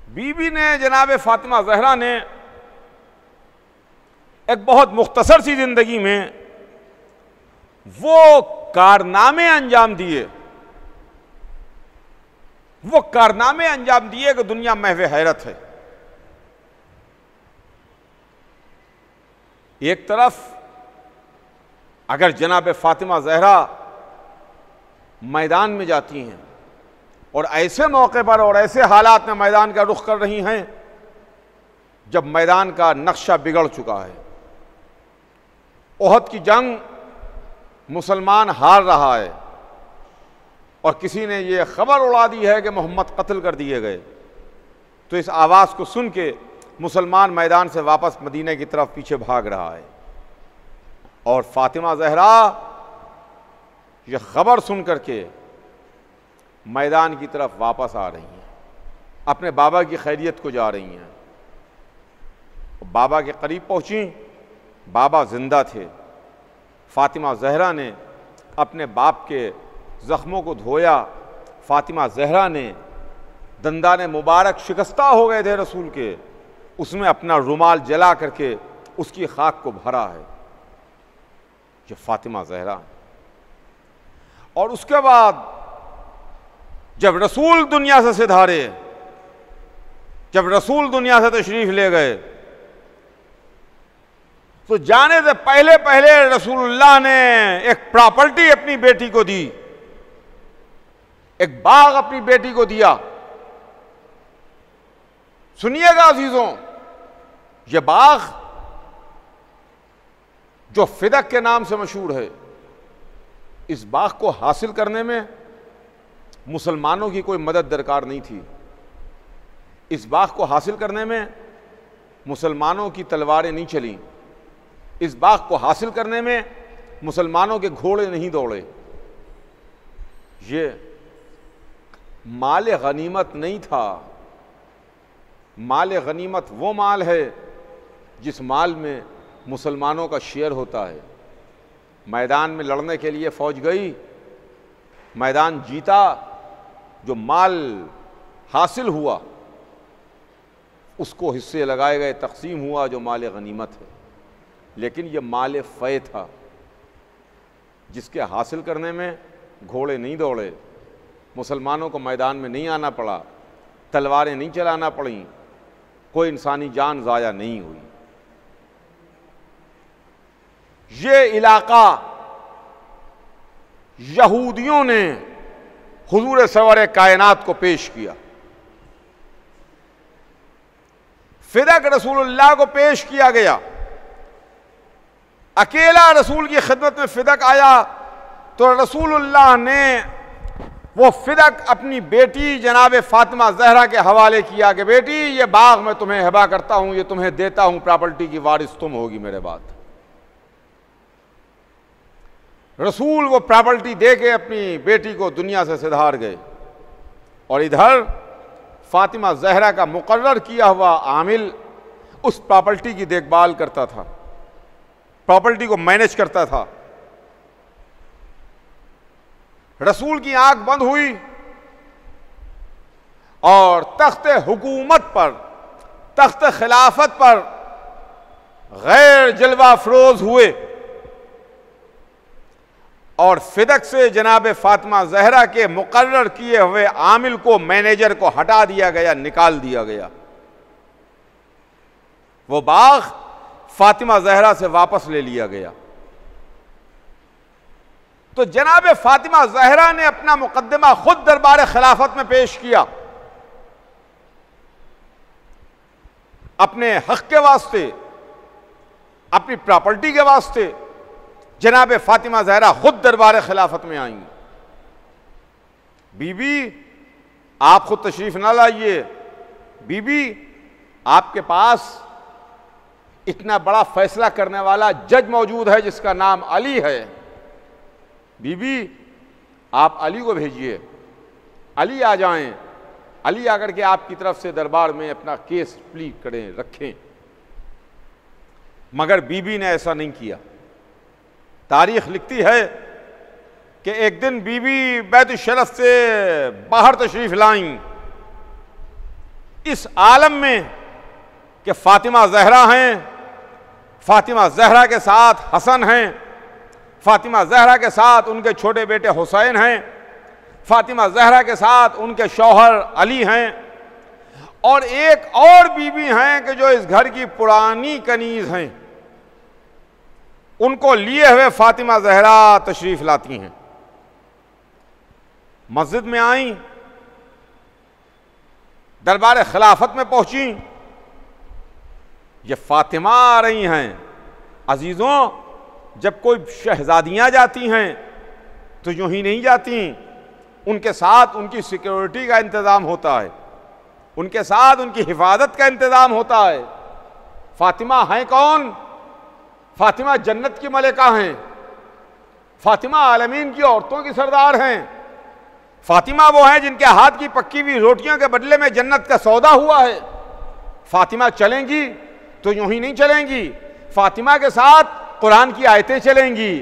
बीबी ने, जनाब फातिमा ज़हरा ने एक बहुत मुख्तसर सी जिंदगी में वो कारनामे अंजाम दिए, वो कारनामे अंजाम दिए कि दुनिया महवे हैरत है। एक तरफ अगर जनाब फातिमा ज़हरा मैदान में जाती हैं और ऐसे मौके पर और ऐसे हालात में मैदान का रुख कर रही हैं जब मैदान का नक्शा बिगड़ चुका है, ओहद की जंग मुसलमान हार रहा है और किसी ने यह खबर उड़ा दी है कि मोहम्मद कत्ल कर दिए गए, तो इस आवाज़ को सुन के मुसलमान मैदान से वापस मदीने की तरफ पीछे भाग रहा है। और फातिमा ज़हरा यह खबर सुन करके मैदान की तरफ वापस आ रही हैं, अपने बाबा की खैरियत को जा रही हैं। बाबा के करीब पहुंची, बाबा जिंदा थे। फातिमा ज़हरा ने अपने बाप के ज़ख्मों को धोया। फातिमा ज़हरा ने, दंदाने मुबारक शिकस्ता हो गए थे रसूल के, उसमें अपना रुमाल जला करके उसकी खाक को भरा है। ये फातिमा ज़हरा। और उसके बाद जब रसूल दुनिया से सिधारे, जब रसूल दुनिया से तशरीफ ले गए, तो जाने से पहले पहले रसूलुल्लाह ने एक प्रॉपर्टी अपनी बेटी को दी, एक बाग अपनी बेटी को दिया। सुनिएगा अजीजों, यह बाग जो फिदक के नाम से मशहूर है, इस बाग को हासिल करने में मुसलमानों की कोई मदद दरकार नहीं थी। इस बाग को हासिल करने में मुसलमानों की तलवारें नहीं चलीं। इस बाग को हासिल करने में मुसलमानों के घोड़े नहीं दौड़े। ये माल गनीमत नहीं था। माल गनीमत वो माल है जिस माल में मुसलमानों का शेयर होता है। मैदान में लड़ने के लिए फौज गई, मैदान जीता, जो माल हासिल हुआ उसको हिस्से लगाए गए, तकसीम हुआ जो माल गनीमत है। लेकिन यह माल फ़ै था जिसके हासिल करने में घोड़े नहीं दौड़े, मुसलमानों को मैदान में नहीं आना पड़ा, तलवारें नहीं चलाना पड़ी, कोई इंसानी जान ज़ाया नहीं हुई। ये इलाका यहूदियों ने हुजूर सरवर कायनात को पेश किया, फिदक रसूलुल्लाह को पेश किया गया। अकेला रसूल की खिदमत में फिदक आया तो रसूलुल्लाह ने वो फिदक अपनी बेटी जनाब फातिमा ज़हरा के हवाले किया कि बेटी, ये बाग मैं तुम्हें हिबा करता हूं, ये तुम्हें देता हूं, प्रॉपर्टी की वारिस तुम होगी मेरे बाद। रसूल वो प्रॉपर्टी दे के अपनी बेटी को दुनिया से सिधार गए। और इधर फातिमा ज़हरा का मुकर्रर किया हुआ आमिल उस प्रॉपर्टी की देखभाल करता था, प्रॉपर्टी को मैनेज करता था। रसूल की आंख बंद हुई और तख्ते हुकूमत पर, तख्ते खिलाफत पर गैर जलवा अफरोज हुए और फिदक से जनाब फातिमा ज़हरा के मुकर्रर किए हुए आमिल को, मैनेजर को हटा दिया गया, निकाल दिया गया। वो बाग फातिमा ज़हरा से वापस ले लिया गया। तो जनाब फातिमा ज़हरा ने अपना मुकद्दमा खुद दरबार खिलाफत में पेश किया, अपने हक के वास्ते, अपनी प्रॉपर्टी के वास्ते। जनाब फातिमा ज़हरा खुद दरबार खिलाफत में आई। बीबी, आप खुद तशरीफ ना लाइए, बीबी आपके पास इतना बड़ा फैसला करने वाला जज मौजूद है जिसका नाम अली है। बीबी, आप अली को भेजिए, अली आ जाएं, अली आकर के आपकी तरफ से दरबार में अपना केस प्लीड करें, रखें, मगर बीबी ने ऐसा नहीं किया। तारीख लिखती है कि एक दिन बीबी बैत शरफ से बाहर तशरीफ लाईं इस आलम में कि फातिमा जहरा हैं, फातिमा जहरा के साथ हसन हैं, फातिमा जहरा के साथ उनके छोटे बेटे हुसैन हैं, फातिमा जहरा के साथ उनके शौहर अली हैं, और एक और बीबी हैं कि जो इस घर की पुरानी कनीज हैं, उनको लिए हुए फातिमा जहरा तशरीफ लाती हैं। मस्जिद में आई, दरबार खिलाफत में पहुंची, ये फातिमा आ रही हैं। अजीजों, जब कोई शहजादियां जाती हैं तो यूं ही नहीं जाती, उनके साथ उनकी सिक्योरिटी का इंतजाम होता है, उनके साथ उनकी हिफाजत का इंतजाम होता है। फातिमा हैं कौन? फातिमा जन्नत की मलिका हैं, फातिमा आलमीन की औरतों की सरदार हैं, फातिमा वो हैं जिनके हाथ की पक्की हुई रोटियों के बदले में जन्नत का सौदा हुआ है। फातिमा चलेंगी तो यूं ही नहीं चलेंगी, फातिमा के साथ कुरान की आयतें चलेंगी,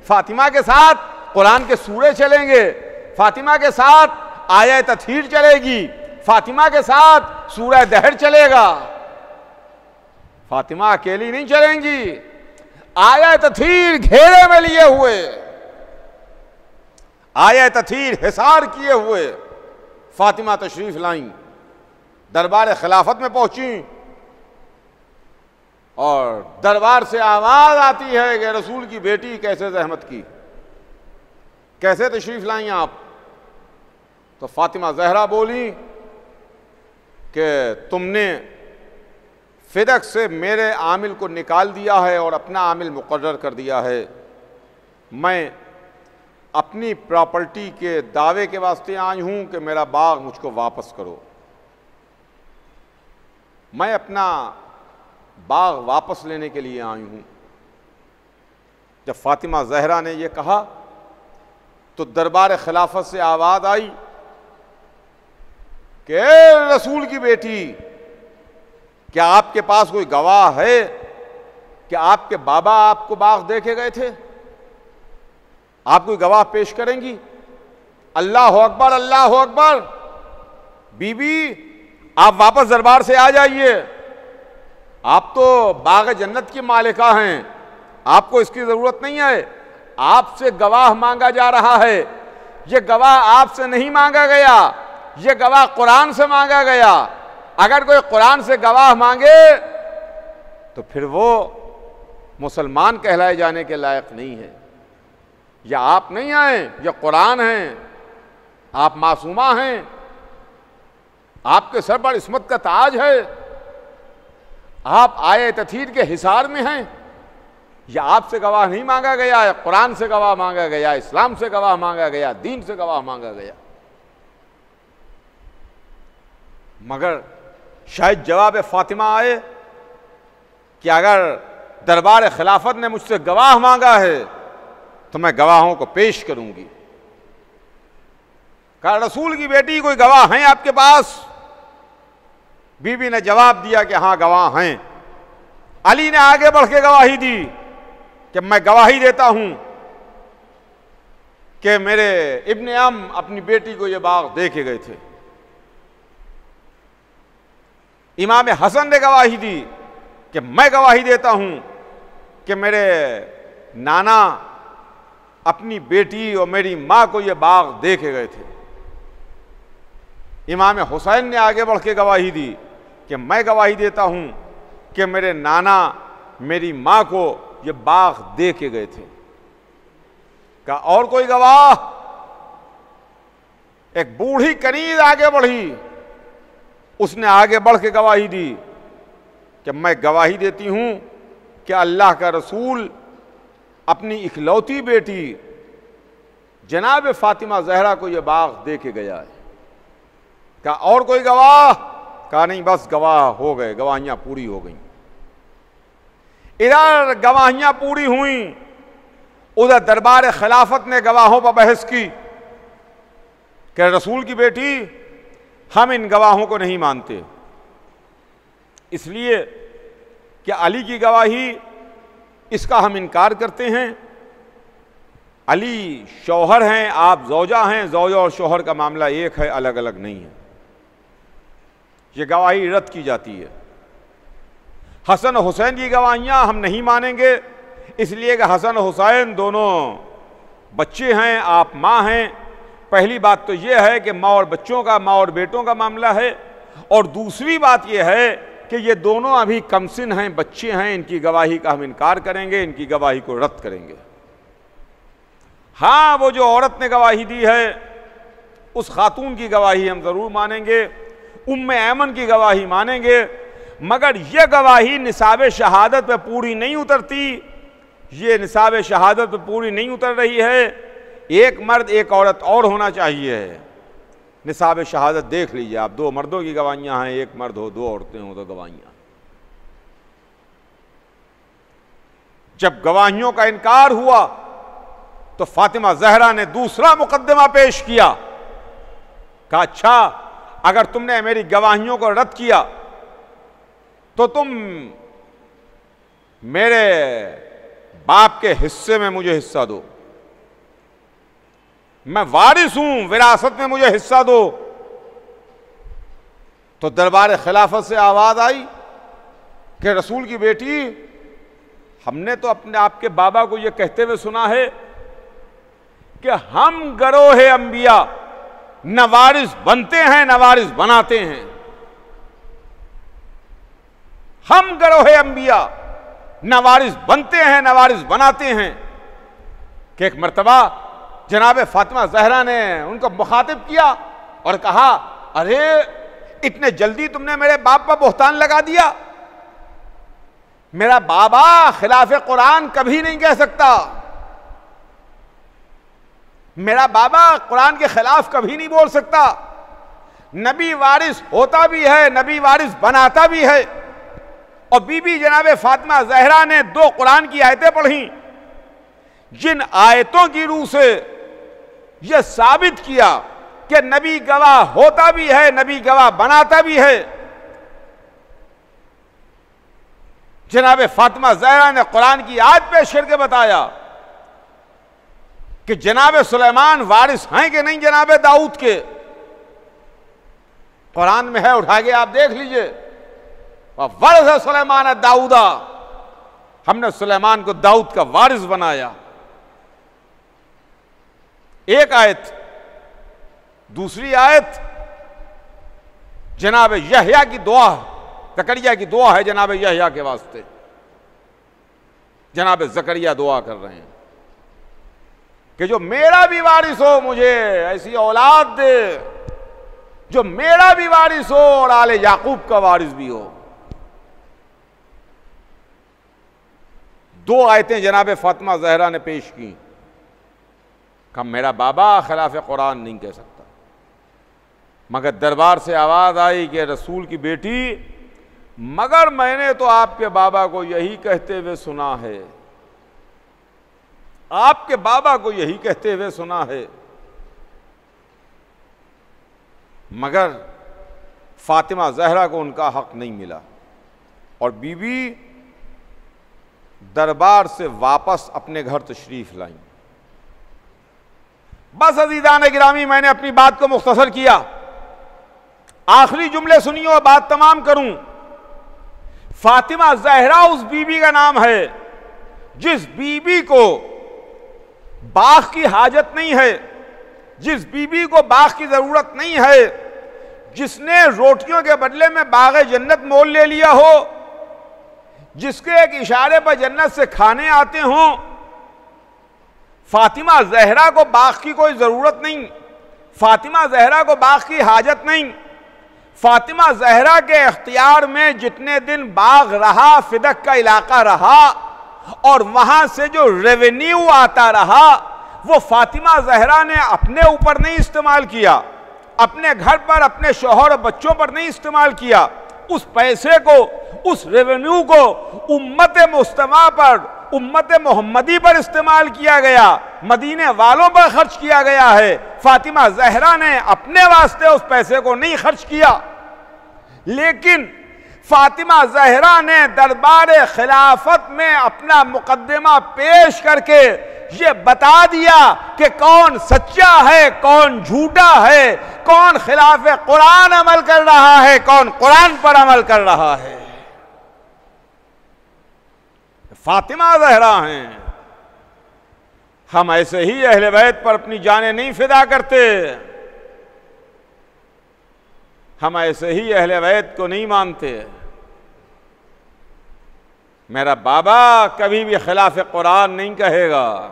फातिमा के साथ कुरान के सूरे चलेंगे, फातिमा के साथ आयत तथहीर चलेगी, फातिमा के साथ सूरह दहर चलेगा। फातिमा अकेली नहीं चलेंगी, आयत तथहीर घेरे में लिए हुए, आयत तथहीर हिसार किए हुए फातिमा तशरीफ लाईं, दरबार खिलाफत में पहुंची और दरबार से आवाज आती है कि रसूल की बेटी कैसे जहमत की, कैसे तशरीफ लाईं आप? तो फातिमा जहरा बोली कि तुमने फिदक से मेरे आमिल को निकाल दिया है और अपना आमिल मुकर्रर कर दिया है। मैं अपनी प्रॉपर्टी के दावे के वास्ते आई हूं कि मेरा बाग मुझको वापस करो। मैं अपना बाग वापस लेने के लिए आई हूं। जब फातिमा जहरा ने यह कहा तो दरबार खिलाफत से आवाज आई कि रसूल की बेटी, क्या आपके पास कोई गवाह है कि आपके बाबा आपको बाग दे के गए थे? आप कोई गवाह पेश करेंगी? अल्लाह अकबर, अल्लाह अकबर। बीबी, आप वापस दरबार से आ जाइए, आप तो बाग जन्नत की मालिका हैं, आपको इसकी जरूरत नहीं है। आपसे गवाह मांगा जा रहा है, यह गवाह आपसे नहीं मांगा गया, यह गवाह कुरान से मांगा गया। अगर कोई कुरान से गवाह मांगे तो फिर वो मुसलमान कहलाए जाने के लायक नहीं है। या आप नहीं आए, यह कुरान है, आप मासूमा हैं, आपके सर पर इस्मत का ताज है, आप आए तथहीर के हिसार में हैं। या आपसे गवाह नहीं मांगा गया, या कुरान से गवाह मांगा गया, इस्लाम से गवाह मांगा गया, दीन से गवाह मांगा गया। मगर शायद जवाब फातिमा आए कि अगर दरबार खिलाफत ने मुझसे गवाह मांगा है तो मैं गवाहों को पेश करूंगी। कहा, रसूल की बेटी, कोई गवाह हैं आपके पास? बीबी ने जवाब दिया कि हां, गवाह हैं। अली ने आगे बढ़ के गवाही दी कि मैं गवाही देता हूं कि मेरे इब्ने अम अपनी बेटी को यह बाग दे के गए थे। इमाम हसन ने गवाही दी कि मैं गवाही देता हूं कि मेरे नाना अपनी बेटी और मेरी मां को यह बाग दे के गए थे। इमाम हुसैन ने आगे बढ़ के गवाही दी कि मैं गवाही देता हूं कि मेरे नाना मेरी मां को यह बाग दे के गए थे। कहा, और कोई गवाह? एक बूढ़ी कनीज आगे बढ़ी, उसने आगे बढ़ के गवाही दी कि मैं गवाही देती हूं कि अल्लाह का रसूल अपनी इकलौती बेटी जनाब फातिमा जहरा को यह बाग दे के गया है। कहा, और कोई गवाह? कहा, नहीं, बस गवाह हो गए, गवाहियां पूरी हो गई। इधर गवाहियां पूरी हुई, उधर दरबार खिलाफत ने गवाहों पर बहस की कि रसूल की बेटी, हम इन गवाहों को नहीं मानते, इसलिए कि अली की गवाही इसका हम इनकार करते हैं। अली शौहर हैं, आप जौजा हैं, जौजा और शौहर का मामला एक है, अलग अलग नहीं है। ये गवाही रद्द की जाती है। हसन हुसैन की गवाहियां हम नहीं मानेंगे, इसलिए कि हसन हुसैन दोनों बच्चे हैं, आप माँ हैं। पहली बात तो यह है कि माँ और बच्चों का, माँ और बेटों का मामला है, और दूसरी बात यह है कि ये दोनों अभी कमसिन हैं, बच्चे हैं, इनकी गवाही का हम इनकार करेंगे, इनकी गवाही को रद्द करेंगे। हाँ, वो जो औरत ने गवाही दी है उस खातून की गवाही हम जरूर मानेंगे, उम्मे ऐमन की गवाही मानेंगे, मगर यह गवाही निसाब शहादत पे पूरी नहीं उतरती। ये निसाब शहादत पे पूरी नहीं उतर रही है। एक मर्द एक औरत और होना चाहिए। निसाब शहादत देख लीजिए आप, 2 मर्दों की गवाहियां हैं, 1 मर्द हो, 2 औरतें हो तो गवाहियां। जब गवाहियों का इनकार हुआ तो फातिमा जहरा ने दूसरा मुकदमा पेश किया। कहा अच्छा, अगर तुमने मेरी गवाहियों को रद्द किया तो तुम मेरे बाप के हिस्से में मुझे हिस्सा दो, मैं वारिस हूं, विरासत में मुझे हिस्सा दो। तो दरबार खिलाफत से आवाज आई कि रसूल की बेटी, हमने तो अपने आपके बाबा को यह कहते हुए सुना है कि हम गरोह अंबिया न वारिस बनते हैं न वारिस बनाते हैं। हम गरोह अंबिया न वारिस बनते हैं न वारिस बनाते हैं। कि एक मर्तबा जनाब फातिमा जहरा ने उनको मुखातिब किया और कहा, अरे इतने जल्दी तुमने मेरे बाप पर बोहतान लगा दिया। मेरा बाबा खिलाफ कुरान कभी नहीं कह सकता, मेरा बाबा कुरान के खिलाफ कभी नहीं बोल सकता। नबी वारिस होता भी है, नबी वारिस बनाता भी है। और बीबी जनाब फातिमा जहरा ने 2 कुरान की आयतें पढ़ी, जिन आयतों की रूह से यह साबित किया कि नबी गवाह होता भी है, नबी गवाह बनाता भी है। जनाब फातिमा जहरा ने कुरान की आयत पेश करके बताया कि जनाब सुलेमान वारिस हैं कि नहीं जनाब दाऊद के। कुरान में है, उठा के आप देख लीजिए, वारिस सुलेमान दाऊदा, हमने सुलेमान को दाऊद का वारिस बनाया। एक आयत। दूसरी आयत जनाब यहया की दुआ, जकरिया की दुआ है जनाब यहया के वास्ते। जनाब जकरिया दुआ कर रहे हैं कि जो मेरा भी वारिस हो, मुझे ऐसी औलाद दे जो मेरा भी वारिस हो और आले याकूब का वारिस भी हो। 2 आयतें जनाब फातिमा जहरा ने पेश की। कहा मेरा बाबा खिलाफ कुरान नहीं कह सकता। मगर दरबार से आवाज आई कि रसूल की बेटी, मगर मैंने तो आपके बाबा को यही कहते हुए सुना है, आपके बाबा को यही कहते हुए सुना है। मगर फातिमा जहरा को उनका हक नहीं मिला और बीबी दरबार से वापस अपने घर तशरीफ लाई। बस अज़ीज़ान गिरामी, मैंने अपनी बात को मुख्तसर किया। आखिरी जुमले सुनिए और बात तमाम करूं। फातिमा जहरा उस बीबी का नाम है जिस बीबी को बाग की हाजत नहीं है, जिस बीबी को बाग की जरूरत नहीं है, जिसने रोटियों के बदले में बाग जन्नत मोल ले लिया हो, जिसके एक इशारे पर जन्नत से खाने आते हों। फातिमा जहरा को बाग की कोई जरूरत नहीं, फातिमा जहरा को बाग की हाजत नहीं। फातिमा जहरा के इख्तियार में जितने दिन बाग रहा, फिदक का इलाका रहा, और वहां से जो रेवेन्यू आता रहा, वो फातिमा जहरा ने अपने ऊपर नहीं इस्तेमाल किया, अपने घर पर, अपने शौहर और बच्चों पर नहीं इस्तेमाल किया। उस पैसे को, उस रेवेन्यू को उम्मत मुस्तफा पर, उम्मत मोहम्मदी पर इस्तेमाल किया गया, मदीने वालों पर खर्च किया गया है। फातिमा जहरा ने अपने वास्ते उस पैसे को नहीं खर्च किया, लेकिन फातिमा जहरा ने दरबार खिलाफत में अपना मुकद्दमा पेश करके ये बता दिया कि कौन सच्चा है, कौन झूठा है, कौन खिलाफ कुरान अमल कर रहा है, कौन कुरान पर अमल कर रहा है। फातिमा जहरा हैं। हम ऐसे ही अहले बैत पर अपनी जानें नहीं फिदा करते, हम ऐसे ही अहले बैत को नहीं मानते। मेरा बाबा कभी भी खिलाफ कुरान नहीं कहेगा,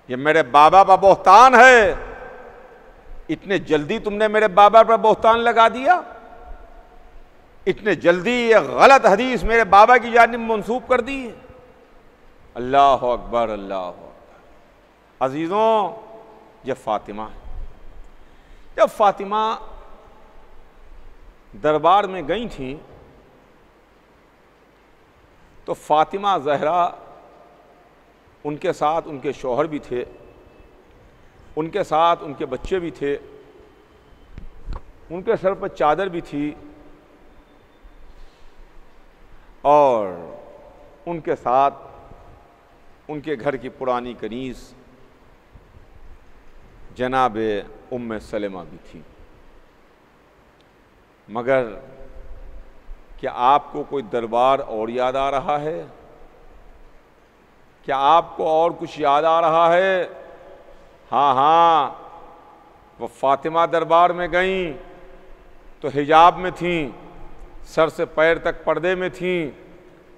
ये मेरे बाबा पर बोहतान है। इतने जल्दी तुमने मेरे बाबा पर बोहतान लगा दिया, इतने जल्दी ये गलत हदीस मेरे बाबा की जानिब मंसूब कर दी। अल्लाह अकबर, अल्लाह अकबर। अजीज़ों, ये फातिमा है। जब फातिमा दरबार में गई थी तो फातिमा जहरा, उनके साथ उनके शौहर भी थे, उनके साथ उनके बच्चे भी थे, उनके सर पर चादर भी थी और उनके साथ उनके घर की पुरानी कनीज़ जनाब उम्मे सलेमा भी थी। मगर क्या आपको कोई दरबार और याद आ रहा है? क्या आपको और कुछ याद आ रहा है? हाँ हाँ, वो फातिमा दरबार में गईं तो हिजाब में थीं, सर से पैर तक पर्दे में थीं,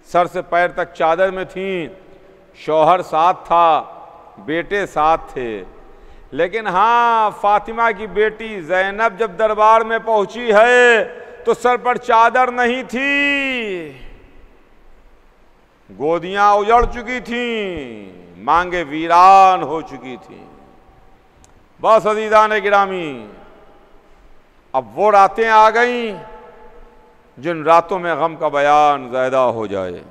सर से पैर तक चादर में थीं, शौहर साथ था, बेटे साथ थे। लेकिन हाँ, फातिमा की बेटी ज़ैनब जब दरबार में पहुंची है तो सर पर चादर नहीं थी, गोदियां उजड़ चुकी थीं, मांगे वीरान हो चुकी थीं। बस अज़ीज़ान गिरामी, अब वो रातें आ गईं जिन रातों में गम का बयान ज़्यादा हो जाए,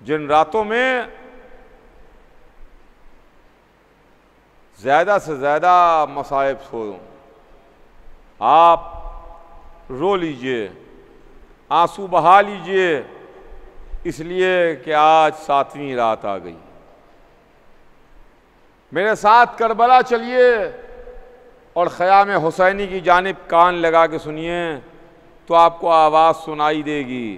जिन रातों में ज़्यादा से ज़्यादा मसाइब हो। आप रो लीजिए, आंसू बहा लीजिए, इसलिए कि आज 7वीं रात आ गई। मेरे साथ करबला चलिए और ख़याम हुसैनी की जानिब कान लगा के सुनिए तो आपको आवाज़ सुनाई देगी।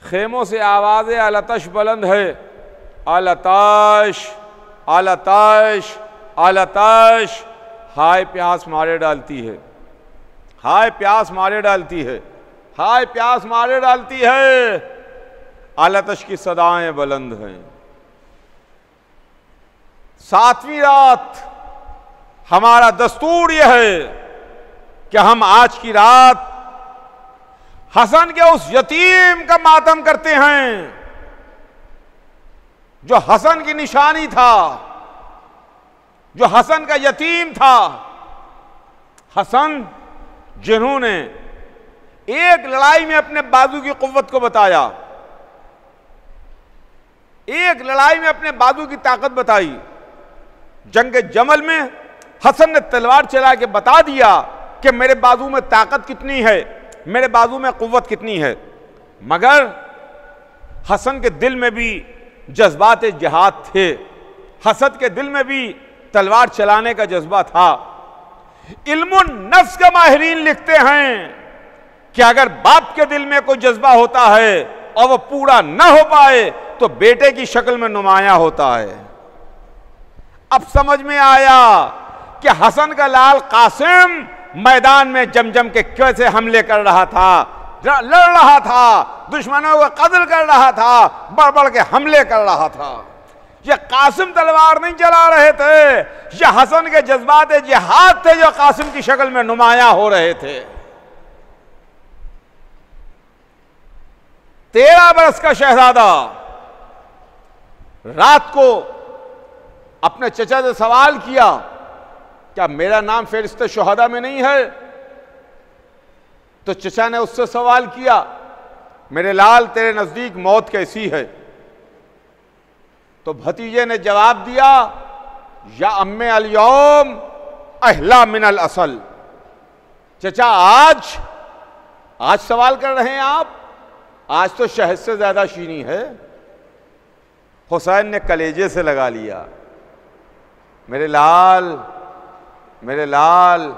खेमों से आवाज़ अलतश बुलंद है, अलतश अलतश अलतश। हाय प्यास मारे डालती है, हाय प्यास मारे डालती है, हाय प्यास मारे डालती है। अलतश की सदाएं बुलंद हैं। 7वीं रात हमारा दस्तूर यह है कि हम आज की रात हसन के उस यतीम का मातम करते हैं जो हसन की निशानी था, जो हसन का यतीम था। हसन जिन्होंने एक लड़ाई में अपने बाजू की कुव्वत को बताया, एक लड़ाई में अपने बाजू की ताकत बताई। जंग जमल में हसन ने तलवार चला के बता दिया कि मेरे बाजू में ताकत कितनी है, मेरे बाजू में कुव्वत कितनी है। मगर हसन के दिल में भी जज्बात जिहाद थे, हसन के दिल में भी तलवार चलाने का जज्बा था। इल्मुन नफ्स के माहिरीन लिखते हैं कि अगर बाप के दिल में कोई जज्बा होता है और वह पूरा न हो पाए तो बेटे की शक्ल में नुमाया होता है। अब समझ में आया कि हसन का लाल कासिम मैदान में जमजम के कैसे हमले कर रहा था, लड़ रहा था, दुश्मनों को कत्ल कर रहा था, बढ़ बढ़ के हमले कर रहा था। ये कासिम तलवार नहीं चला रहे थे, ये हसन के जज्बात जिहाद थे जो कासिम की शक्ल में नुमाया हो रहे थे। 13 बरस का शहजादा रात को अपने चचा से सवाल किया, क्या मेरा नाम फेरिश्ते शुहदा में नहीं है? तो चचा ने उससे सवाल किया, मेरे लाल तेरे नजदीक मौत कैसी है? तो भतीजे ने जवाब दिया, या अम्मे अल यौम अहला मिनल असल। चचा आज सवाल कर रहे हैं आप, आज तो शहद से ज्यादा शीनी है। हुसैन ने कलेजे से लगा लिया, मेरे लाल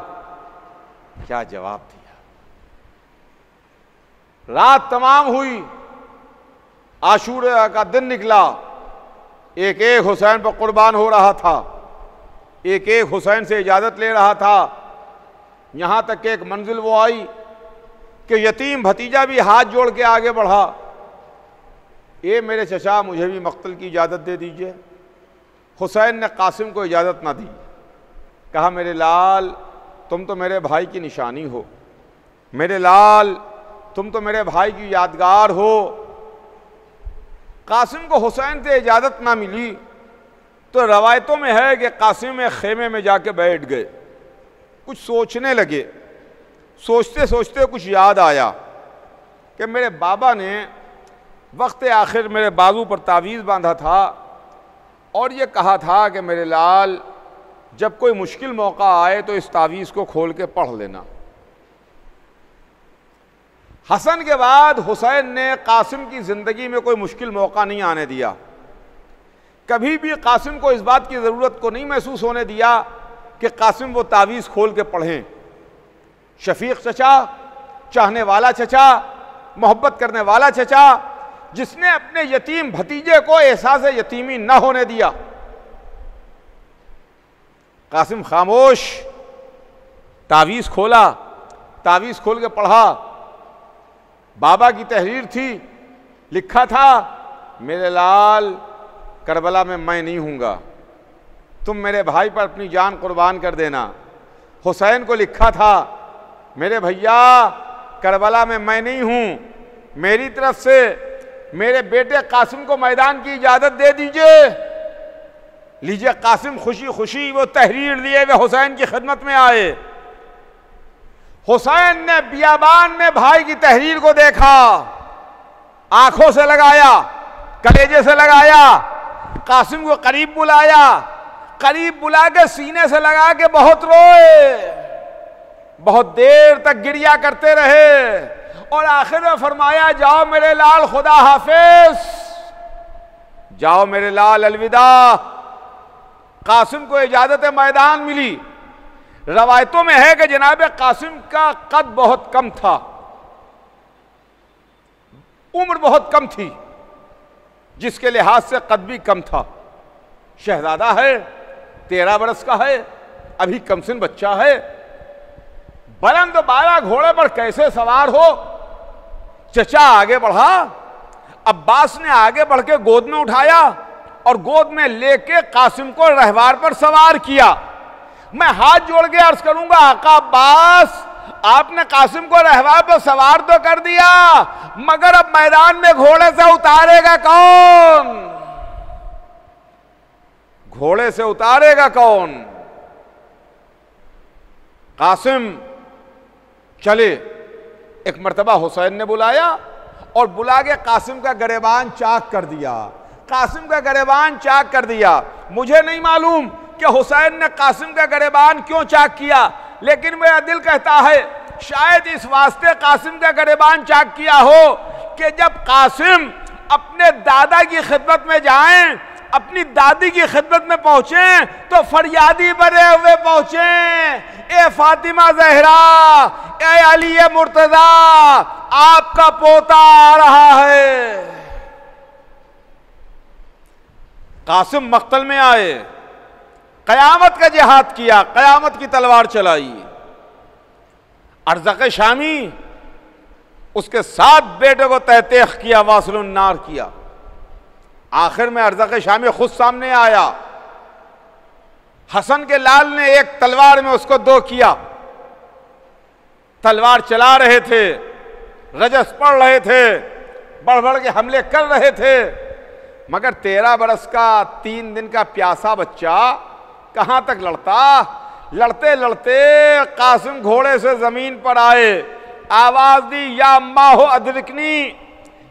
क्या जवाब दिया। रात तमाम हुई, आशूरा का दिन निकला, एक एक हुसैन पर कुर्बान हो रहा था, एक एक हुसैन से इजाजत ले रहा था। यहां तक कि एक मंजिल वो आई कि यतीम भतीजा भी हाथ जोड़ के आगे बढ़ा, ये मेरे चचा मुझे भी मक्तल की इजाज़त दे दीजिए। हुसैन ने कासिम को इजाज़त ना दी, कहा मेरे लाल तुम तो मेरे भाई की निशानी हो, मेरे लाल तुम तो मेरे भाई की यादगार हो। कासिम को हुसैन से इजाज़त ना मिली तो रवायतों में है कि कासिम एक खेमे में जाके बैठ गए, कुछ सोचने लगे। सोचते सोचते कुछ याद आया कि मेरे बाबा ने वक्त आखिर मेरे बाजू पर तावीज़ बांधा था और ये कहा था कि मेरे लाल जब कोई मुश्किल मौका आए तो इस तावीज़ को खोल के पढ़ लेना। हसन के बाद हुसैन ने कासिम की ज़िंदगी में कोई मुश्किल मौका नहीं आने दिया, कभी भी कासिम को इस बात की ज़रूरत को नहीं महसूस होने दिया कि कासिम वो तावीज़ खोल के पढ़ें। शफीक चचा, चाहने वाला चचा, मोहब्बत करने वाला चचा, जिसने अपने यतीम भतीजे को एहसास यतीमी न होने दिया। कासिम खामोश, तावीज़ खोला, तावीज़ खोल के पढ़ा। बाबा की तहरीर थी, लिखा था मेरे लाल करबला में मैं नहीं हूँगा, तुम मेरे भाई पर अपनी जान कुर्बान कर देना। हुसैन को लिखा था मेरे भैया करबला में मैं नहीं हूँ, मेरी तरफ से मेरे बेटे कासिम को मैदान की इजाज़त दे दीजिए। लीजिए, कासिम खुशी खुशी वो तहरीर लिए वे हुसैन की खिदमत में आए। हुसैन ने बियाबान में भाई की तहरीर को देखा, आंखों से लगाया, कलेजे से लगाया, कासिम को करीब बुलाया, करीब बुला के सीने से लगा के बहुत रोए, बहुत देर तक गिरिया करते रहे और आखिर में फरमाया जाओ मेरे लाल खुदा हाफिज, जाओ मेरे लाल अलविदा। कासिम को इजाजत मैदान मिली। रवायतों में है कि जनाब कासिम का कद बहुत कम था, उम्र बहुत कम थी, जिसके लिहाज से कद भी कम था। शहजादा है, 13 बरस का है, अभी कमसिन बच्चा है। बुलंद बाला घोड़े पर कैसे सवार हो। चचा आगे बढ़ा, अब्बास ने आगे बढ़ के गोद में उठाया और गोद में लेके कासिम को रहवार पर सवार किया। मैं हाथ जोड़ के अर्ज करूंगा, आका अब्बास आपने कासिम को रहवार पर सवार तो कर दिया, मगर अब मैदान में घोड़े से उतारेगा कौन? घोड़े से उतारेगा कौन? कासिम चले। एक मर्तबा हुसैन ने बुलाया और बुला के कासिम का गरेबान चाक कर दिया, कासिम का गरेबान चाक कर दिया। मुझे नहीं मालूम कि हुसैन ने कासिम का गरेबान क्यों चाक किया, लेकिन मेरा दिल कहता है शायद इस वास्ते कासिम का गरेबान चाक किया हो कि जब कासिम अपने दादा की खिदमत में जाएं, अपनी दादी की खिदमत में पहुंचे तो फरियादी बने हुए पहुंचे, ए फातिमा जहरा, ए अली मुर्तजा, आपका पोता आ रहा है। कासिम मक्तल में आए, कयामत का जिहाद किया, कयामत की तलवार चलाई। अर्ज़क़ शामी उसके 7 बेटे को तहतेख किया, वासलुन नार किया। आखिर में अर्ज़क़ शामी खुद सामने आया। हसन के लाल ने एक तलवार में उसको 2 किया। तलवार चला रहे थे, रजस पढ़ रहे थे, बढ़ बढ़ के हमले कर रहे थे, मगर 13 बरस का 3 दिन का प्यासा बच्चा कहां तक लड़ता। लड़ते लड़ते कासिम घोड़े से जमीन पर आए, आवाज दी, या अम्मा हो अदरिकनी,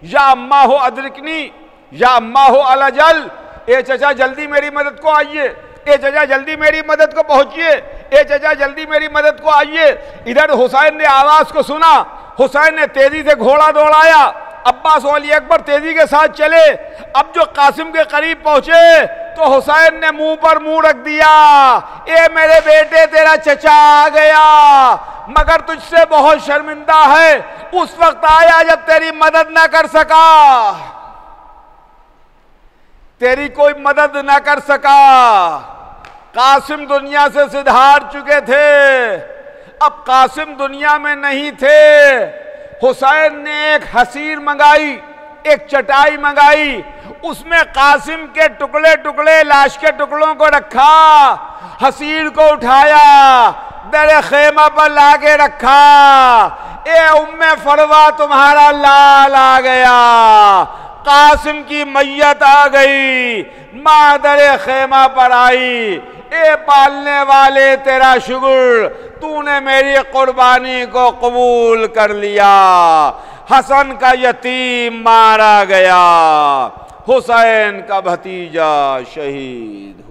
या अम्मा हो अदरिकनी, या अम्मा हो अलजल, ए चचा जल्दी मेरी मदद को आइए, ए चचा जल्दी मेरी मदद को पहुंचिए, ए चचा जल्दी मेरी मदद को आइए। इधर हुसैन ने आवाज को सुना, हुसैन ने तेजी से घोड़ा दौड़ाया, अब्बास और अली अकबर तेजी के साथ चले। अब जो कासिम के करीब पहुंचे तो हुसैन ने मुंह पर मुंह रख दिया, ए मेरे बेटे तेरा चचा आ गया, मगर तुझसे बहुत शर्मिंदा है, उस वक्त आया जब तेरी मदद ना कर सका, तेरी कोई मदद ना कर सका। कासिम दुनिया से सिधार चुके थे, अब कासिम दुनिया में नहीं थे। हुसैन ने एक हसीर मंगाई, एक चटाई मंगाई, उसमें कासिम के टुकड़े टुकड़े लाश के टुकड़ों को रखा, हसीर को उठाया, दर खेमा पर लाके रखा, ए उम्मे फरवा तुम्हारा लाल आ गया, कासिम की मैयत आ गई, मादर खेमा पर आई, ए पालने वाले तेरा शुक्र, तूने मेरी कुर्बानी को कबूल कर लिया। हसन का यतीम मारा गया, हुसैन का भतीजा शहीद।